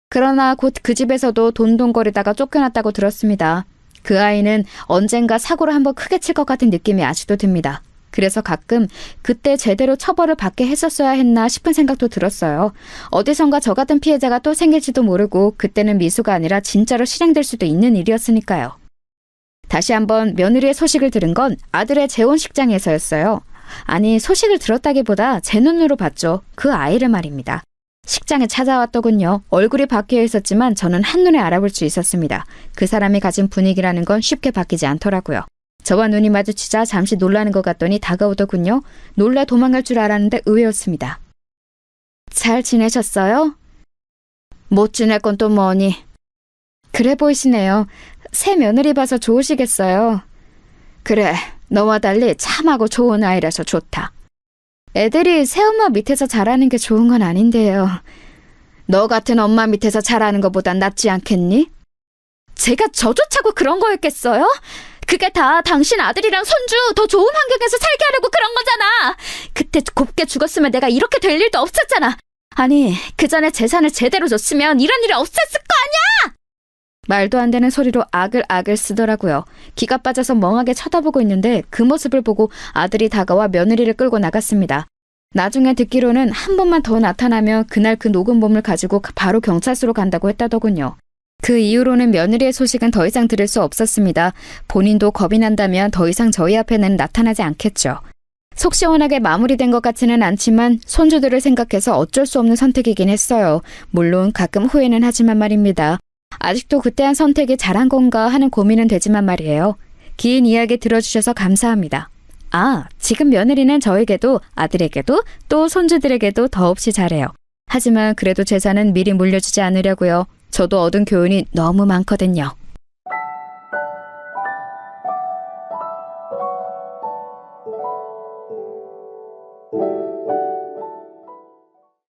그러나 곧 그 집에서도 돈돈거리다가 쫓겨났다고 들었습니다. 그 아이는 언젠가 사고를 한번 크게 칠 것 같은 느낌이 아직도 듭니다. 그래서 가끔 그때 제대로 처벌을 받게 했었어야 했나 싶은 생각도 들었어요. 어디선가 저 같은 피해자가 또 생길지도 모르고 그때는 미수가 아니라 진짜로 실행될 수도 있는 일이었으니까요. 다시 한번 며느리의 소식을 들은 건 아들의 재혼식장에서였어요. 아니, 소식을 들었다기보다 제 눈으로 봤죠. 그 아이를 말입니다. 식장에 찾아왔더군요. 얼굴이 바뀌어 있었지만 저는 한눈에 알아볼 수 있었습니다. 그 사람이 가진 분위기라는 건 쉽게 바뀌지 않더라고요. 저와 눈이 마주치자 잠시 놀라는 것 같더니 다가오더군요. 놀라 도망갈 줄 알았는데 의외였습니다. 잘 지내셨어요? 못 지낼 건 또 뭐니? 그래 보이시네요. 새 며느리 봐서 좋으시겠어요. 그래, 너와 달리 참하고 좋은 아이라서 좋다. 애들이 새엄마 밑에서 자라는 게 좋은 건 아닌데요. 너 같은 엄마 밑에서 자라는 것보단 낫지 않겠니? 제가 저조차고 그런 거였겠어요? 그게 다 당신 아들이랑 손주 더 좋은 환경에서 살게 하려고 그런 거잖아. 그때 곱게 죽었으면 내가 이렇게 될 일도 없었잖아. 아니, 그 전에 재산을 제대로 줬으면 이런 일이 없었을 거 아니야! 말도 안 되는 소리로 아글아글 쓰더라고요. 기가 빠져서 멍하게 쳐다보고 있는데 그 모습을 보고 아들이 다가와 며느리를 끌고 나갔습니다. 나중에 듣기로는 한 번만 더 나타나면 그날 그 녹음본을 가지고 바로 경찰서로 간다고 했다더군요. 그 이후로는 며느리의 소식은 더 이상 들을 수 없었습니다. 본인도 겁이 난다면 더 이상 저희 앞에는 나타나지 않겠죠. 속 시원하게 마무리된 것 같지는 않지만 손주들을 생각해서 어쩔 수 없는 선택이긴 했어요. 물론 가끔 후회는 하지만 말입니다. 아직도 그때 한 선택이 잘한 건가 하는 고민은 되지만 말이에요. 긴 이야기 들어주셔서 감사합니다. 아, 지금 며느리는 저에게도 아들에게도 또 손주들에게도 더없이 잘해요. 하지만 그래도 재산은 미리 물려주지 않으려고요. 저도 얻은 교훈이 너무 많거든요.